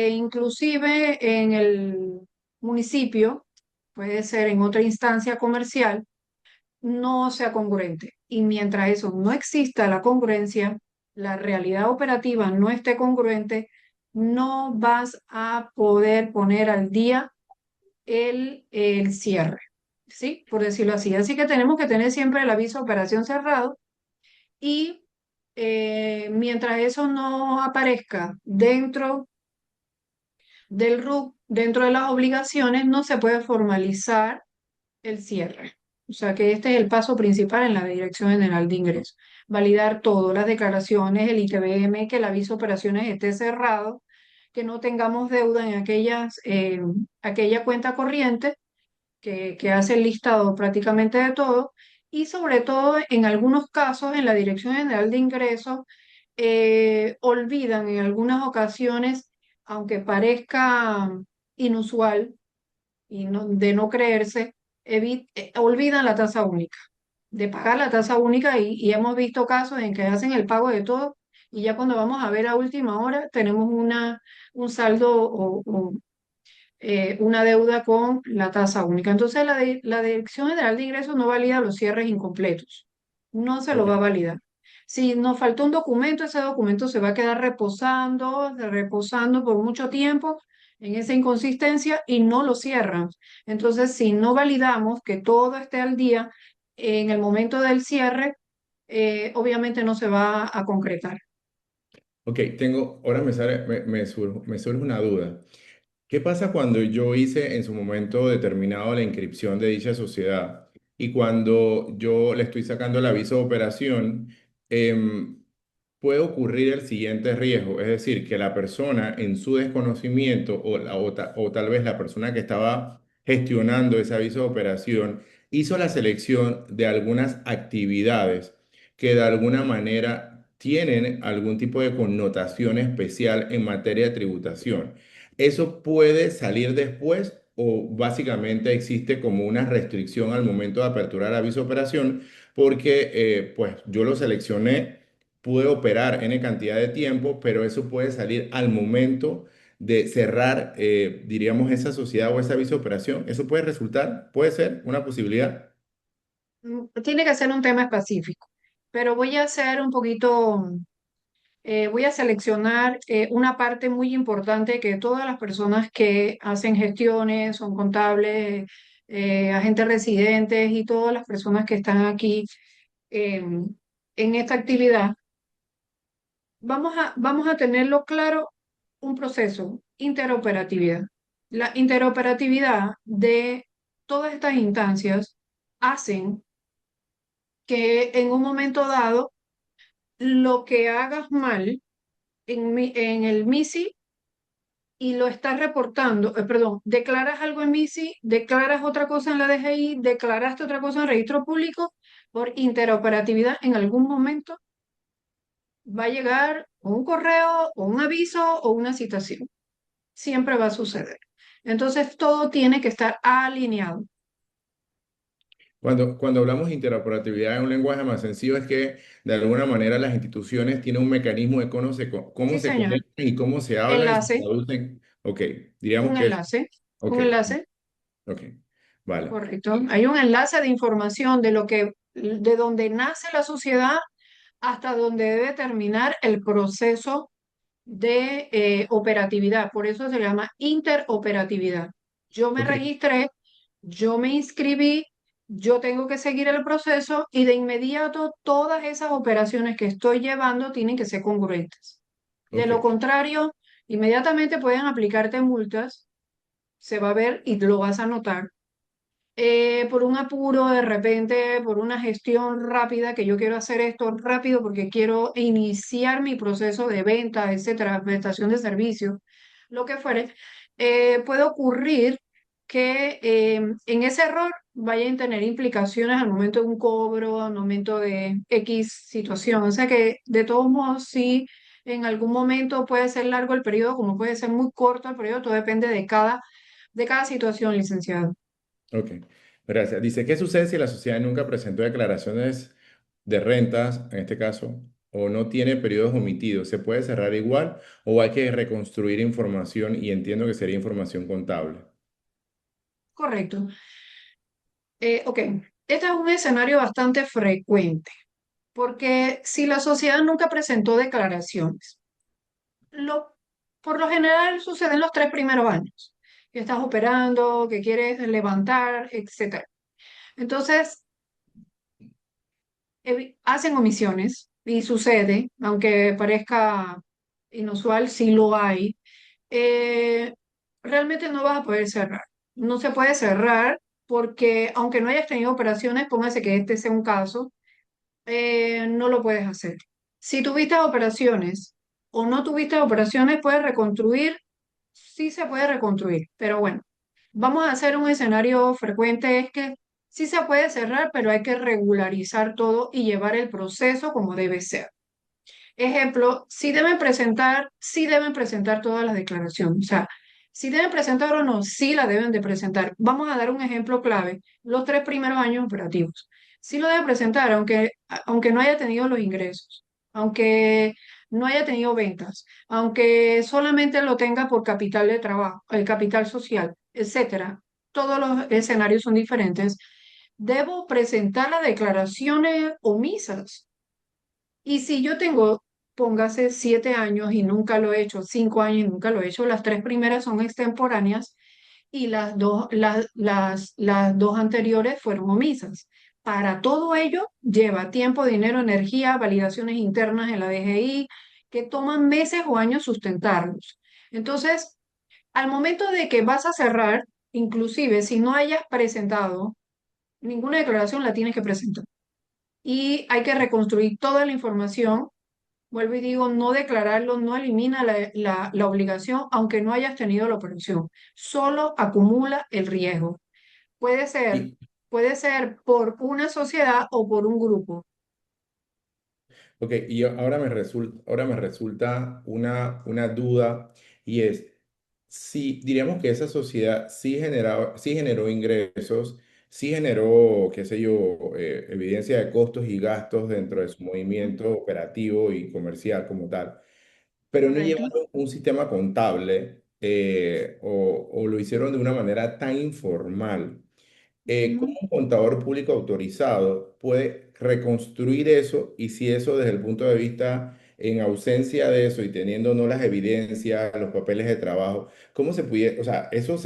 inclusive en el municipio, puede ser en otra instancia comercial, no sea congruente. Y mientras eso no exista la congruencia, la realidad operativa no esté congruente, no vas a poder poner al día el cierre, ¿sí? Por decirlo así. Así que tenemos que tener siempre el aviso de operación cerrado y mientras eso no aparezca dentro del RUC, dentro de las obligaciones, no se puede formalizar el cierre. O sea que este es el paso principal en la Dirección General de Ingresos. Validar todo, las declaraciones, el ITBM, que el aviso de operaciones esté cerrado, que no tengamos deuda en aquella cuenta corriente que hace el listado prácticamente de todo, y sobre todo en algunos casos en la Dirección General de Ingresos olvidan en algunas ocasiones, aunque parezca inusual y de no creerse, olvidan la tasa única, de pagar la tasa única y hemos visto casos en que hacen el pago de todo y ya cuando vamos a ver a última hora tenemos un saldo o una deuda con la tasa única. Entonces, la Dirección General de Ingresos no valida los cierres incompletos. No se lo Ok. va a validar. Si nos faltó un documento, ese documento se va a quedar reposando por mucho tiempo en esa inconsistencia y no lo cierran. Entonces, si no validamos que todo esté al día en el momento del cierre, obviamente no se va a concretar. Ok, ahora me surge una duda. ¿Qué pasa cuando yo hice en su momento determinado la inscripción de dicha sociedad y cuando yo le estoy sacando el aviso de operación, em, puede ocurrir el siguiente riesgo? Es decir, que la persona en su desconocimiento o tal vez la persona que estaba gestionando ese aviso de operación hizo la selección de algunas actividades que de alguna manera tienen algún tipo de connotación especial en materia de tributación. ¿Eso puede salir después o básicamente existe como una restricción al momento de aperturar aviso de operación? Porque pues yo lo seleccioné, pude operar N cantidad de tiempo, pero eso puede salir al momento de cerrar, diríamos, esa sociedad o esa viceoperación? ¿Eso puede resultar? ¿Puede ser una posibilidad? Tiene que ser un tema específico, pero voy a hacer un poquito, voy a seleccionar una parte muy importante que todas las personas que hacen gestiones, son contables, agentes residentes y todas las personas que están aquí en esta actividad, vamos a tenerlo claro, un proceso, interoperatividad. La interoperatividad de todas estas instancias hacen que en un momento dado lo que hagas mal en el MISI y lo estás reportando, perdón, declaras algo en MISI, declaras otra cosa en la DGI, declaraste otra cosa en registro público, por interoperatividad en algún momento va a llegar un correo o un aviso o una citación. Siempre va a suceder. Entonces todo tiene que estar alineado. Cuando hablamos de interoperatividad en un lenguaje más sencillo es que de alguna manera las instituciones tienen un mecanismo de cómo Sí, se señor. conectan y cómo se hablan y se Enlace, traducen. Ok, diríamos un que es, enlace, ok, un enlace. ok, vale, Correcto. Hay un enlace de información de lo que, de donde nace la sociedad hasta donde debe terminar el proceso de operatividad. Por eso se llama interoperatividad. Yo me ok. registré, yo me inscribí, yo tengo que seguir el proceso y de inmediato todas esas operaciones que estoy llevando tienen que ser congruentes. De lo Ok. contrario, inmediatamente pueden aplicarte multas, se va a ver y lo vas a notar por un apuro de repente, por una gestión rápida, que yo quiero hacer esto rápido porque quiero iniciar mi proceso de venta, etcétera, prestación de servicios, lo que fuere, puede ocurrir que en ese error vayan a tener implicaciones al momento de un cobro, al momento de X situación. O sea que de todos modos, sí, en algún momento puede ser largo el periodo, como puede ser muy corto el periodo, todo depende de cada situación, licenciado. Ok, gracias. Dice, ¿qué sucede si la sociedad nunca presentó declaraciones de rentas, en este caso, o no tiene periodos omitidos? ¿Se puede cerrar igual o hay que reconstruir información y entiendo que sería información contable? Correcto. Ok, este es un escenario bastante frecuente, porque si la sociedad nunca presentó declaraciones, lo, por lo general sucede en los 3 primeros años, que estás operando, que quieres levantar, etcétera. Entonces, hacen omisiones y sucede, aunque parezca inusual, sí lo hay. Eh, realmente no vas a poder cerrar. No se puede cerrar porque aunque no hayas tenido operaciones, póngase que este sea un caso, no lo puedes hacer. Si tuviste operaciones o no tuviste operaciones, puedes reconstruir, sí se puede reconstruir, pero bueno, vamos a hacer un escenario frecuente, es que sí se puede cerrar, pero hay que regularizar todo y llevar el proceso como debe ser. Ejemplo, si deben presentar todas las declaraciones, o sea, si deben presentar o no, sí la deben de presentar. Vamos a dar un ejemplo clave, los 3 primeros años operativos. Sí lo debe presentar, aunque no haya tenido los ingresos, aunque no haya tenido ventas, aunque solamente lo tenga por capital de trabajo, el capital social, etcétera. Todos los escenarios son diferentes. Debo presentar las declaraciones omisas y si yo tengo, póngase 7 años y nunca lo he hecho, 5 años y nunca lo he hecho, las 3 primeras son extemporáneas y las dos anteriores fueron omisas. Para todo ello lleva tiempo, dinero, energía, validaciones internas en la DGI, que toman meses o años sustentarlos. Entonces, al momento de que vas a cerrar, inclusive si no hayas presentado ninguna declaración, la tienes que presentar. Y hay que reconstruir toda la información. Vuelvo y digo, no declararlo no elimina la obligación, aunque no hayas tenido la operación. Solo acumula el riesgo. Puede ser, Y, puede ser por una sociedad o por un grupo. ok, y ahora me resulta una duda y es, si diríamos que esa sociedad sí generó ingresos, sí generó, qué sé yo, evidencia de costos y gastos dentro de su movimiento operativo y comercial como tal, pero no Correcto. llevaron un sistema contable. o lo hicieron de una manera tan informal. ¿Cómo Ujú. un contador público autorizado puede reconstruir eso? Y si eso desde el punto de vista, en ausencia de eso y teniendo no las evidencias, los papeles de trabajo, ¿cómo se puede, o sea, eso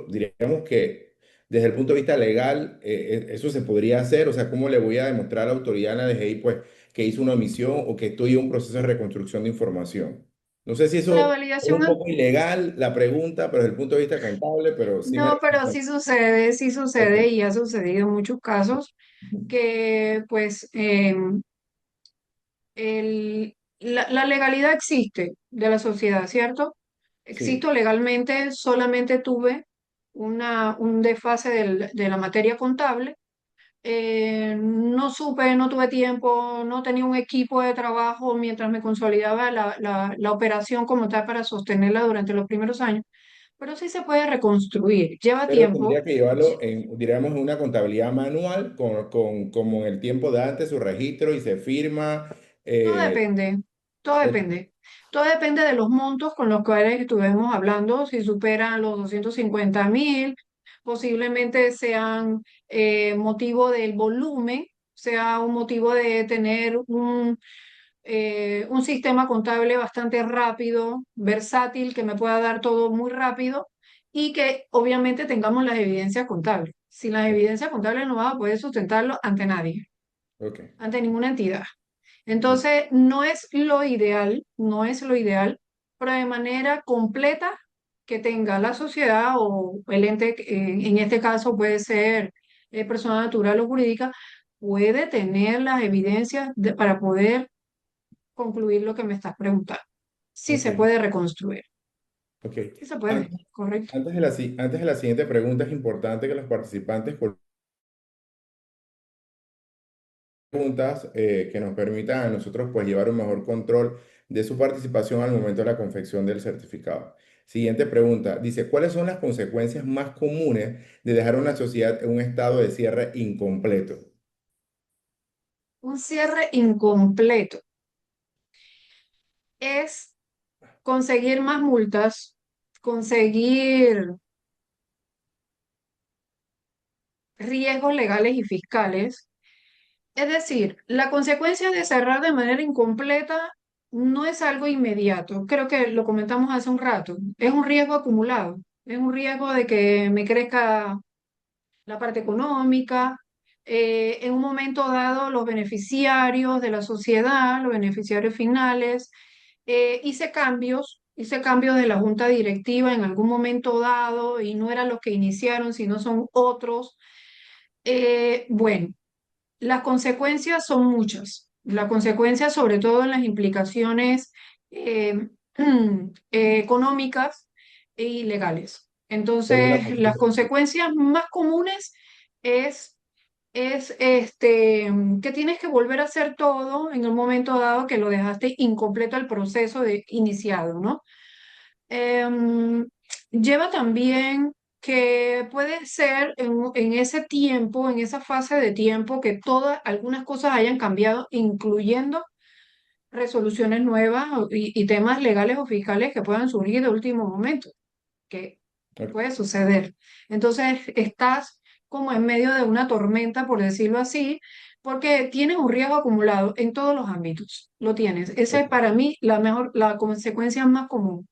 diríamos que desde el punto de vista legal, eso se podría hacer? O sea, ¿cómo le voy a demostrar a la autoridad en la DGI, pues, que hizo una omisión o que estoy en un proceso de reconstrucción de información? No sé si La eso es un validación. poco ilegal la pregunta, pero desde el punto de vista contable, pero sí No, merece. pero sí Ok, sucede y ha sucedido en muchos casos que pues la legalidad existe de la sociedad, ¿cierto? sí. Existo legalmente, solamente tuve un desfase de la materia contable. No supe, no tuve tiempo, no tenía un equipo de trabajo mientras me consolidaba la operación como tal para sostenerla durante los primeros años, pero sí se puede reconstruir, lleva Pero tiempo. tendría que llevarlo en, diríamos, en una contabilidad manual, como en el tiempo de antes, su registro y se firma. Todo eh, depende, todo ok, depende. Todo depende de los montos con los cuales estuvimos hablando. Si superan los 250.000, posiblemente sean motivo del volumen, sea un motivo de tener un sistema contable bastante rápido, versátil, que me pueda dar todo muy rápido y que obviamente tengamos las evidencias contables. Sin las evidencias contables no vas a poder sustentarlo ante nadie, ok, ante ninguna entidad. ok, Entonces, no es lo ideal, no es lo ideal, pero de manera completa que tenga la sociedad o el ente, en este caso puede ser persona natural o jurídica, puede tener las evidencias para poder concluir lo que me estás preguntando. Sí ok, se puede reconstruir, ok. sí se puede, Antes, correcto. antes de la siguiente pregunta, es importante que los participantes preguntas que nos permitan a nosotros pues llevar un mejor control de su participación al momento de la confección del certificado. Siguiente pregunta. Dice, ¿cuáles son las consecuencias más comunes de dejar una sociedad en un estado de cierre incompleto? Un cierre incompleto es conseguir más multas, conseguir riesgos legales y fiscales. Es decir, la consecuencia de cerrar de manera incompleta no es algo inmediato. Creo que lo comentamos hace un rato. Es un riesgo acumulado. Es un riesgo de que me crezca la parte económica. En un momento dado, los beneficiarios de la sociedad, los beneficiarios finales, hice cambios de la junta directiva en algún momento dado y no eran los que iniciaron, sino son otros. Bueno. Las consecuencias son muchas. Las consecuencias, sobre todo en las implicaciones eh, económicas y legales. ¿Cuál es la Entonces, las consecuencia? consecuencias más comunes es, es que tienes que volver a hacer todo en el momento dado que lo dejaste incompleto el proceso de iniciado, ¿no? Em, Lleva también que puede ser en ese tiempo, en esa fase de tiempo, que todas, algunas cosas hayan cambiado, incluyendo resoluciones nuevas y temas legales o fiscales que puedan surgir de último momento, que Ok, puede suceder. Entonces, estás como en medio de una tormenta, por decirlo así, porque tienes un riesgo acumulado en todos los ámbitos. Lo tienes. Esa es ok. para mí la consecuencia más común,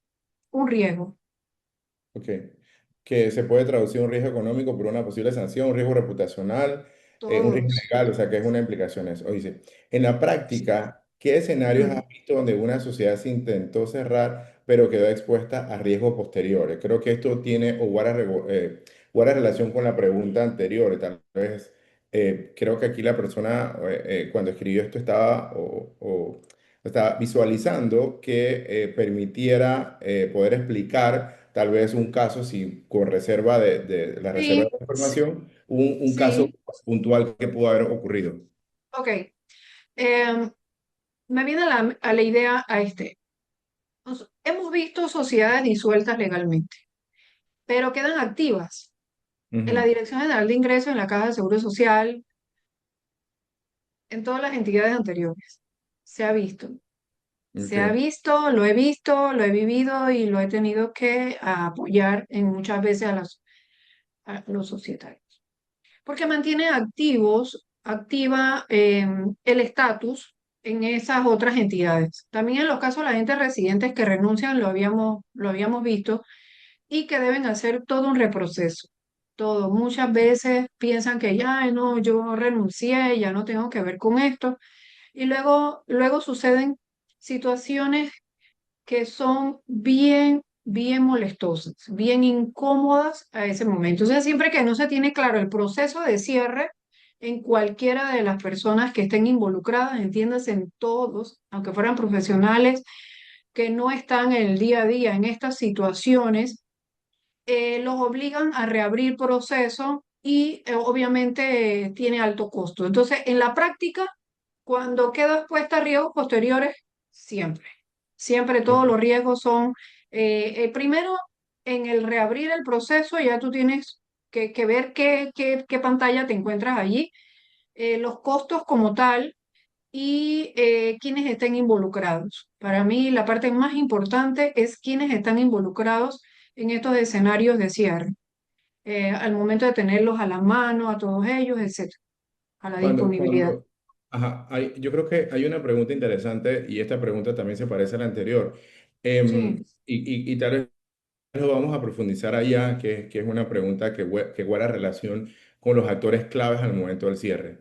un riesgo. Ok. Que se puede traducir un riesgo económico por una posible sanción, un riesgo reputacional, un riesgo Todos. legal, o sea, que es una implicación eso. O dice, en la práctica, ¿qué escenarios Mm, has visto donde una sociedad se intentó cerrar, pero quedó expuesta a riesgos posteriores? Creo que esto tiene o guarda relación con la pregunta anterior. Tal vez, creo que aquí la persona, cuando escribió esto, estaba visualizando que permitiera poder explicar tal vez un caso, si con reserva de la reserva de sí, la información, un caso sí, puntual que pudo haber ocurrido. ok. Em, Me viene a la idea a este. Hemos visto sociedades disueltas legalmente, pero quedan activas en la Ujú. Dirección General de Ingresos, en la Caja de Seguro Social, en todas las entidades anteriores. Se ha visto. Ok. Se ha visto, lo he vivido y lo he tenido que apoyar en muchas veces a los societarios. Porque mantiene activa el estatus en esas otras entidades. También en los casos de la gente residentes que renuncian, lo habíamos visto, y que deben hacer todo un reproceso. Todo. Muchas veces piensan que ya no, yo renuncié, ya no tengo que ver con esto. Y luego suceden situaciones que son bien molestosas, bien incómodas a ese momento. O sea, siempre que no se tiene claro el proceso de cierre en cualquiera de las personas que estén involucradas, entiéndase en todos, aunque fueran profesionales que no están en el día a día en estas situaciones, los obligan a reabrir proceso y obviamente tiene alto costo. Entonces, en la práctica, cuando queda expuesta a riesgos posteriores, siempre, siempre todos los riesgos son, primero, en el reabrir el proceso, ya tú tienes que ver qué pantalla te encuentras allí, los costos como tal y quienes estén involucrados. Para mí, la parte más importante es quienes están involucrados en estos escenarios de cierre, al momento de tenerlos a la mano, a todos ellos, etcétera, a la Cuando, disponibilidad. cuando, ajá, yo creo que hay una pregunta interesante y esta pregunta también se parece a la anterior. Sí. Y tal vez lo vamos a profundizar allá, que es una pregunta que guarda relación con los actores claves al momento del cierre.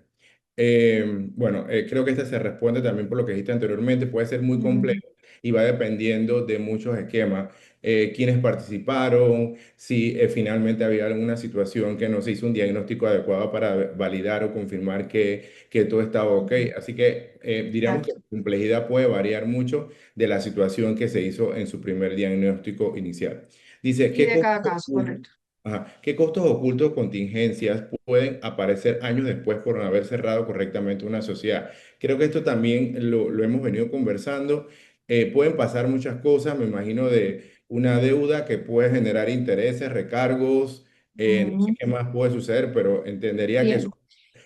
Bueno, creo que esta se responde también por lo que dijiste anteriormente, puede ser muy Mm, complejo y va dependiendo de muchos esquemas. Quiénes participaron, si finalmente había alguna situación que no se hizo un diagnóstico adecuado para validar o confirmar que todo estaba ok. mm, Así que diríamos que exacto. la complejidad puede variar mucho de la situación que se hizo en su primer diagnóstico inicial. Dice, Y de cada caso, correcto. ¿qué costos ocultos o contingencias pueden aparecer años después por no haber cerrado correctamente una sociedad? Creo que esto también lo hemos venido conversando. Pueden pasar muchas cosas, me imagino, de una deuda que puede generar intereses, recargos, no sé Mm, qué más puede suceder, pero entendería que eso bien,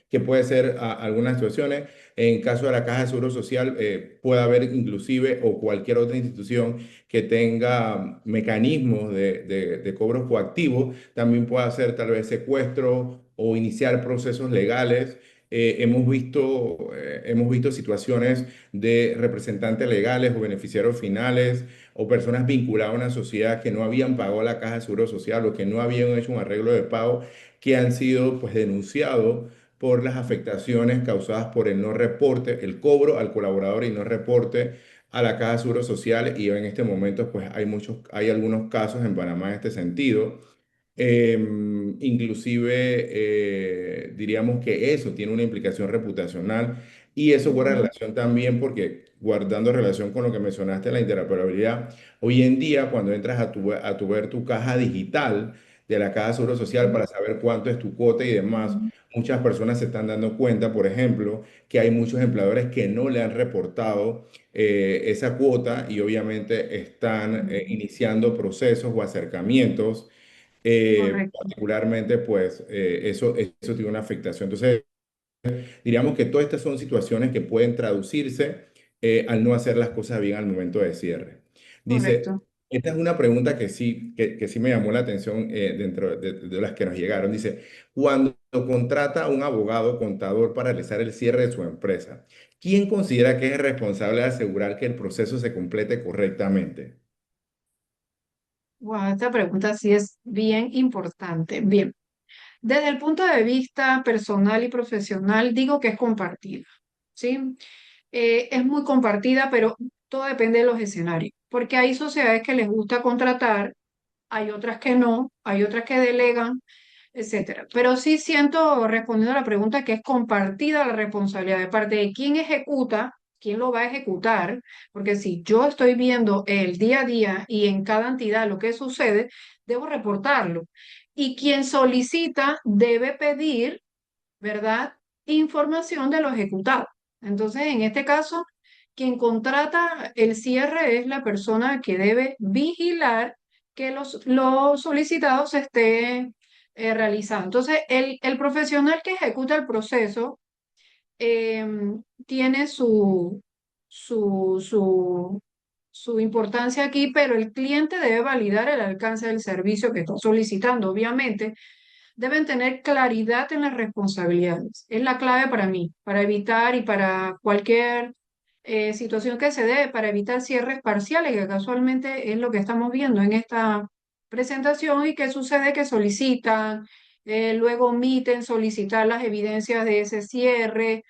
que puede ser algunas situaciones. En caso de la Caja de Seguro Social, puede haber inclusive o cualquier otra institución que tenga mecanismos de cobros coactivos, también puede hacer tal vez secuestro o iniciar procesos legales. Hemos visto situaciones de representantes legales o beneficiarios finales o personas vinculadas a una sociedad que no habían pagado la Caja de Seguro Social o que no habían hecho un arreglo de pago que han sido pues denunciados por las afectaciones causadas por el no reporte, el cobro al colaborador y no reporte a la Caja de Seguro Social. Y en este momento, pues hay algunos casos en Panamá en este sentido. Inclusive diríamos que eso tiene una implicación reputacional y eso guarda mm, relación también porque guardando relación con lo que mencionaste, la interoperabilidad, hoy en día cuando entras a tu ver tu caja digital de la Caja de Seguro Social mm, para saber cuánto es tu cuota y demás, mm, muchas personas se están dando cuenta, por ejemplo, que hay muchos empleadores que no le han reportado esa cuota y obviamente están mm, iniciando procesos o acercamientos correcto, particularmente, pues eso tiene una afectación. Entonces, diríamos que todas estas son situaciones que pueden traducirse al no hacer las cosas bien al momento de cierre. Dice, correcto. esta es una pregunta que sí me llamó la atención dentro de las que nos llegaron. Dice, cuando contrata a un abogado contador para realizar el cierre de su empresa, ¿quién considera que es responsable de asegurar que el proceso se complete correctamente? Wow, esta pregunta sí es bien importante. Bien, desde el punto de vista personal y profesional, digo que es compartida, ¿sí? Es muy compartida, pero todo depende de los escenarios, porque hay sociedades que les gusta contratar, hay otras que no, hay otras que delegan, etcétera. Pero sí siento, respondiendo a la pregunta, que es compartida la responsabilidad de parte de quién ejecuta, quién lo va a ejecutar, porque si yo estoy viendo el día a día y en cada entidad lo que sucede, debo reportarlo. Y quien solicita debe pedir, ¿verdad? Información de lo ejecutado. Entonces, en este caso, quien contrata el cierre es la persona que debe vigilar que los solicitados se estén realizando. Entonces, el profesional que ejecuta el proceso eh, tiene su importancia aquí, pero el cliente debe validar el alcance del servicio que está solicitando. Obviamente, deben tener claridad en las responsabilidades. Es la clave para mí, para evitar y para cualquier situación que se dé, para evitar cierres parciales, que casualmente es lo que estamos viendo en esta presentación y que sucede que solicitan, luego omiten solicitar las evidencias de ese cierre.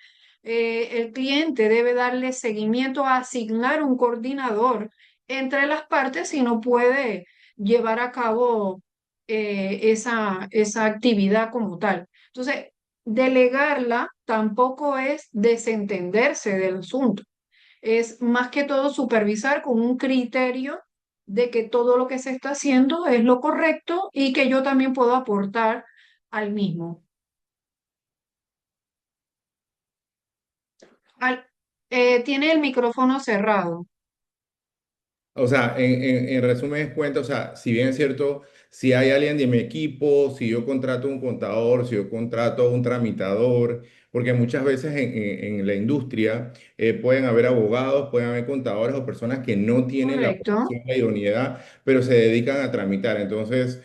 El cliente debe darle seguimiento a asignar un coordinador entre las partes si no puede llevar a cabo esa actividad como tal. Entonces, delegarla tampoco es desentenderse del asunto, es más que todo supervisar con un criterio de que todo lo que se está haciendo es lo correcto y que yo también puedo aportar al mismo. Al- tiene el micrófono cerrado. O sea, en resumen es cuenta, o sea, si bien es cierto, si hay alguien de mi equipo, si yo contrato un contador, si yo contrato un tramitador, porque muchas veces en la industria pueden haber abogados, pueden haber contadores o personas que no tienen la Correcto, profesión, la idoneidad, pero se dedican a tramitar. Entonces,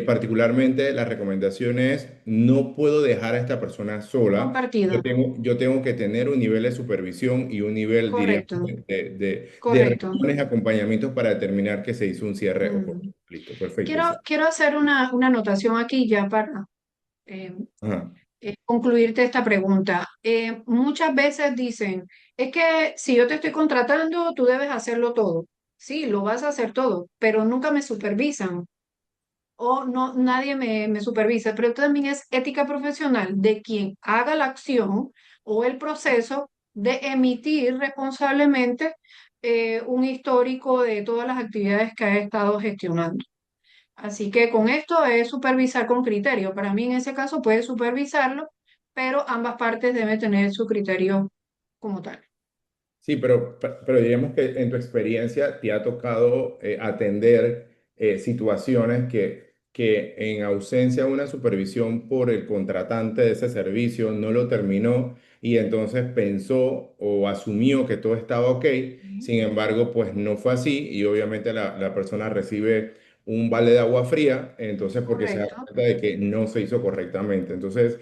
particularmente la recomendación es, no puedo dejar a esta persona sola. compartido. Yo tengo que tener un nivel de supervisión y un nivel, diríamos, Correcto, de correcto. reuniones, acompañamientos para determinar que se hizo un cierre oportuno. Mm. Listo, perfecto. Quiero hacer una anotación aquí ya para eh, Ajá. concluirte esta pregunta. Muchas veces dicen, es que si yo te estoy contratando, tú debes hacerlo todo. Sí, lo vas a hacer todo, pero nunca me supervisan o no, nadie me supervisa. Pero también es ética profesional de quien haga la acción o el proceso de emitir responsablemente un histórico de todas las actividades que ha estado gestionando. Así que con esto es supervisar con criterio. Para mí en ese caso puede supervisarlo, pero ambas partes deben tener su criterio como tal. Sí, pero digamos que en tu experiencia te ha tocado atender situaciones que en ausencia de una supervisión por el contratante de ese servicio no lo terminó y entonces pensó o asumió que todo estaba ok. Ujú. Sin embargo, pues no fue así y obviamente la persona recibe un balde de agua fría, entonces porque se da Correcto. cuenta de que no se hizo correctamente. Entonces,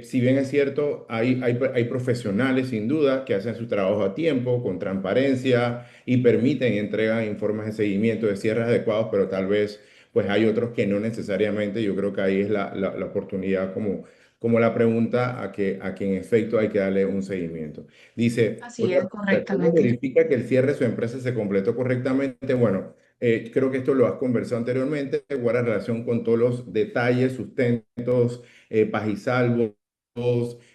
si bien es cierto, hay profesionales sin duda que hacen su trabajo a tiempo, con transparencia y permiten y entregan informes de seguimiento de cierres adecuados, pero tal vez pues hay otros que no necesariamente. Yo creo que ahí es la oportunidad como la pregunta a que en efecto hay que darle un seguimiento. Dice, Así otra es, pregunta, ¿cómo correctamente. verifica que el cierre de su empresa se completó correctamente? Bueno, creo que esto lo has conversado anteriormente, guarda relación con todos los detalles, sustentos Pajisalvos,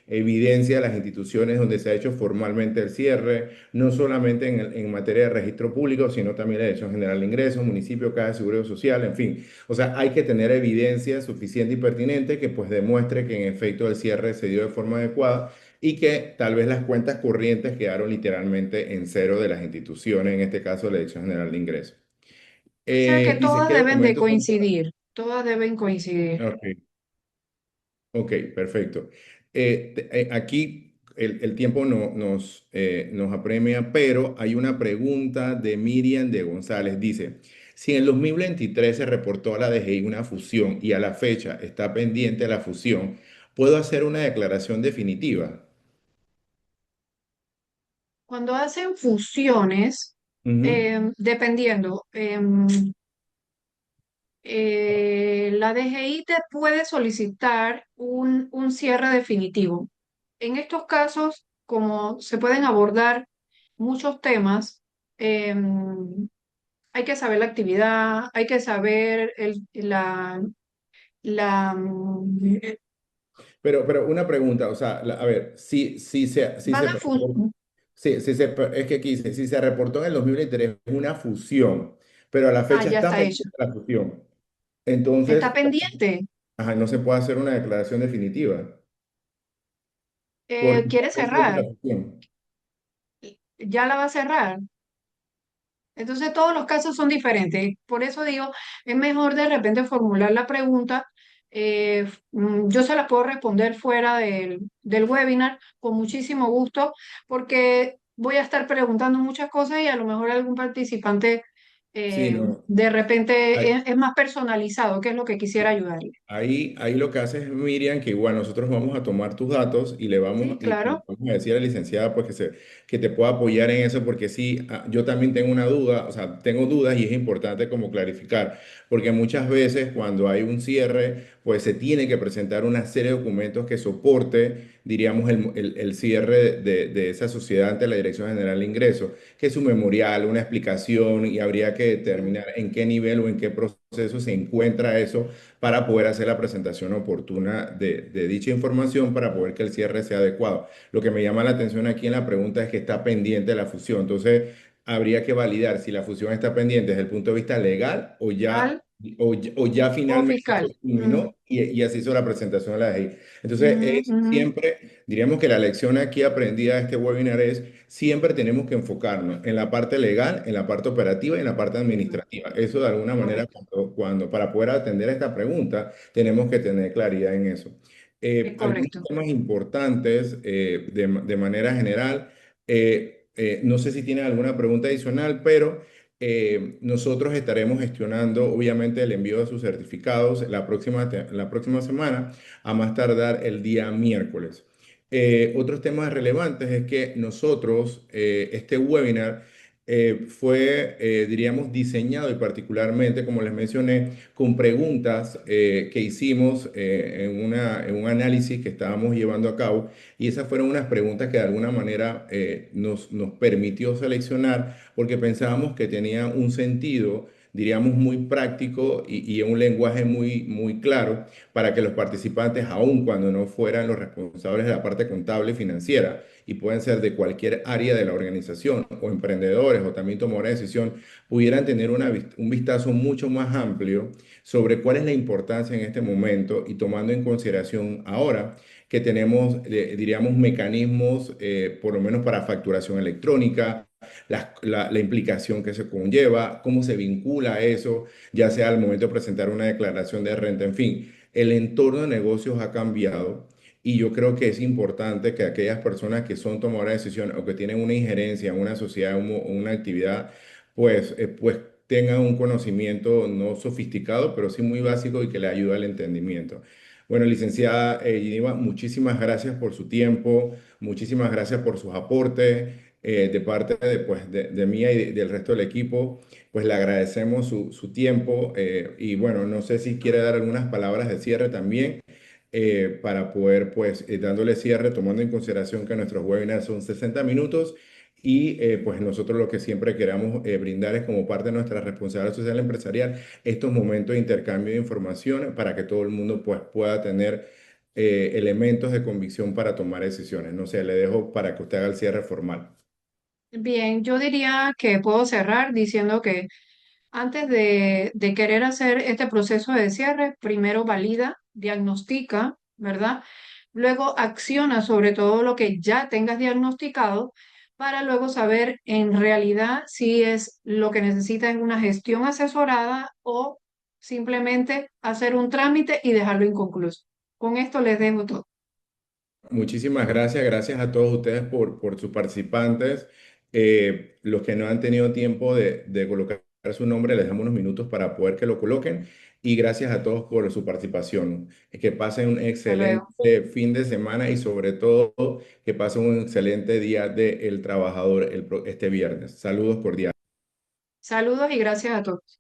evidencia de las instituciones donde se ha hecho formalmente el cierre, no solamente en materia de registro público, sino también la Dirección General de Ingresos, municipio, Caja de Seguro Social, en fin. O sea, hay que tener evidencia suficiente y pertinente que pues demuestre que en efecto el cierre se dio de forma adecuada y que tal vez las cuentas corrientes quedaron literalmente en cero de las instituciones, en este caso la Dirección General de Ingresos. O sea que Dice, todas ¿qué deben de documentos son? coincidir, todas deben coincidir. Ok. Ok, perfecto. Aquí el tiempo nos apremia, pero hay una pregunta de Miriam de González. Dice, si en el 2023 se reportó a la DGI una fusión y a la fecha está pendiente la fusión, ¿puedo hacer una declaración definitiva? Cuando hacen fusiones, Ujú. dependiendo, la DGI te puede solicitar un cierre definitivo. En estos casos, como se pueden abordar muchos temas, hay que saber la actividad, hay que saber la, Pero una pregunta, o sea, a ver, si van se, a fun- es que aquí dice, si se reportó en el 2023 una fusión, pero a la ah, fecha ya está está hecho. pendiente la fusión. Está Entonces, pendiente. ajá, no se puede hacer una declaración definitiva porque Quiere no se hizo cerrar, la fusión. ya la va a cerrar. Entonces todos los casos son diferentes. Por eso digo, es mejor de repente formular la pregunta. Yo se la puedo responder fuera del webinar con muchísimo gusto, porque voy a estar preguntando muchas cosas y a lo mejor algún participante Sí, no. de repente Hay, es más personalizado, que es lo que quisiera ayudarle. ahí lo que hace es Miriam, que igual nosotros vamos a tomar tus datos y le Sí, vamos, y le claro, vamos a decir a la licenciada pues que te pueda apoyar en eso, porque sí, yo también tengo una duda, o sea, tengo dudas y es importante como clarificar, porque muchas veces cuando hay un cierre, pues se tiene que presentar una serie de documentos que soporte, diríamos, el cierre de esa sociedad ante la Dirección General de Ingresos, que es un memorial, una explicación, y habría que sí, determinar en qué nivel o en qué proceso se encuentra eso para poder hacer la presentación oportuna de dicha información para poder que el cierre sea adecuado. Lo que me llama la atención aquí en la pregunta es que está pendiente la fusión. Entonces, habría que validar si la fusión está pendiente desde el punto de vista legal fiscal o ya o finalmente fiscal. se culminó y así hizo la presentación de la DGI. Entonces, Ujú, es ujú, siempre, diríamos que la lección aquí aprendida de este webinar es, siempre tenemos que enfocarnos en la parte legal, en la parte operativa y en la parte ujú. administrativa. Eso de alguna manera, Correcto, para poder atender esta pregunta, tenemos que tener claridad en eso. es Algunos correcto. temas importantes de manera general. No sé si tienen alguna pregunta adicional, pero nosotros estaremos gestionando, obviamente, el envío de sus certificados la próxima semana, a más tardar el día miércoles. Otros temas relevantes es que nosotros, este webinar, fue, diríamos, diseñado y particularmente, como les mencioné, con preguntas que hicimos en un análisis que estábamos llevando a cabo, y esas fueron unas preguntas que de alguna manera nos permitió seleccionar porque pensábamos que tenían un sentido, diríamos, muy práctico y un lenguaje muy claro para que los participantes, aun cuando no fueran los responsables de la parte contable y financiera, y pueden ser de cualquier área de la organización o emprendedores o también tomadores de decisión, pudieran tener un vistazo mucho más amplio sobre cuál es la importancia en este momento y tomando en consideración ahora que tenemos, diríamos, mecanismos, por lo menos para facturación electrónica, la implicación que se conlleva, cómo se vincula a eso, ya sea al momento de presentar una declaración de renta, en fin, el entorno de negocios ha cambiado. Y yo creo que es importante que aquellas personas que son tomadoras de decisiones o que tienen una injerencia en una sociedad o una actividad, pues tengan un conocimiento no sofisticado, pero sí muy básico y que le ayude al entendimiento. Bueno, licenciada Geneva, muchísimas gracias por su tiempo, muchísimas gracias por sus aportes de parte de mía y del resto del equipo. Pues le agradecemos su tiempo y bueno, no sé si quiere dar algunas palabras de cierre también para poder, pues, dándole cierre, tomando en consideración que nuestros webinars son 60 minutos y pues nosotros lo que siempre queramos brindar es como parte de nuestra responsabilidad social empresarial estos momentos de intercambio de información para que todo el mundo pues, pueda tener elementos de convicción para tomar decisiones. No sé, le dejo para que usted haga el cierre formal. Bien, yo diría que puedo cerrar diciendo que antes de querer hacer este proceso de cierre, primero valida, diagnostica, ¿verdad? Luego acciona sobre todo lo que ya tengas diagnosticado para luego saber en realidad si es lo que necesitas en una gestión asesorada o simplemente hacer un trámite y dejarlo inconcluso. Con esto les dejo todo. Muchísimas gracias, gracias a todos ustedes por sus participantes. Los que no han tenido tiempo de colocar su nombre, les damos unos minutos para poder que lo coloquen. Y gracias a todos por su participación. Que pasen un Hasta luego. excelente fin de semana y sobre todo que pasen un excelente día del trabajador este viernes. Saludos cordiales. Saludos y gracias a todos.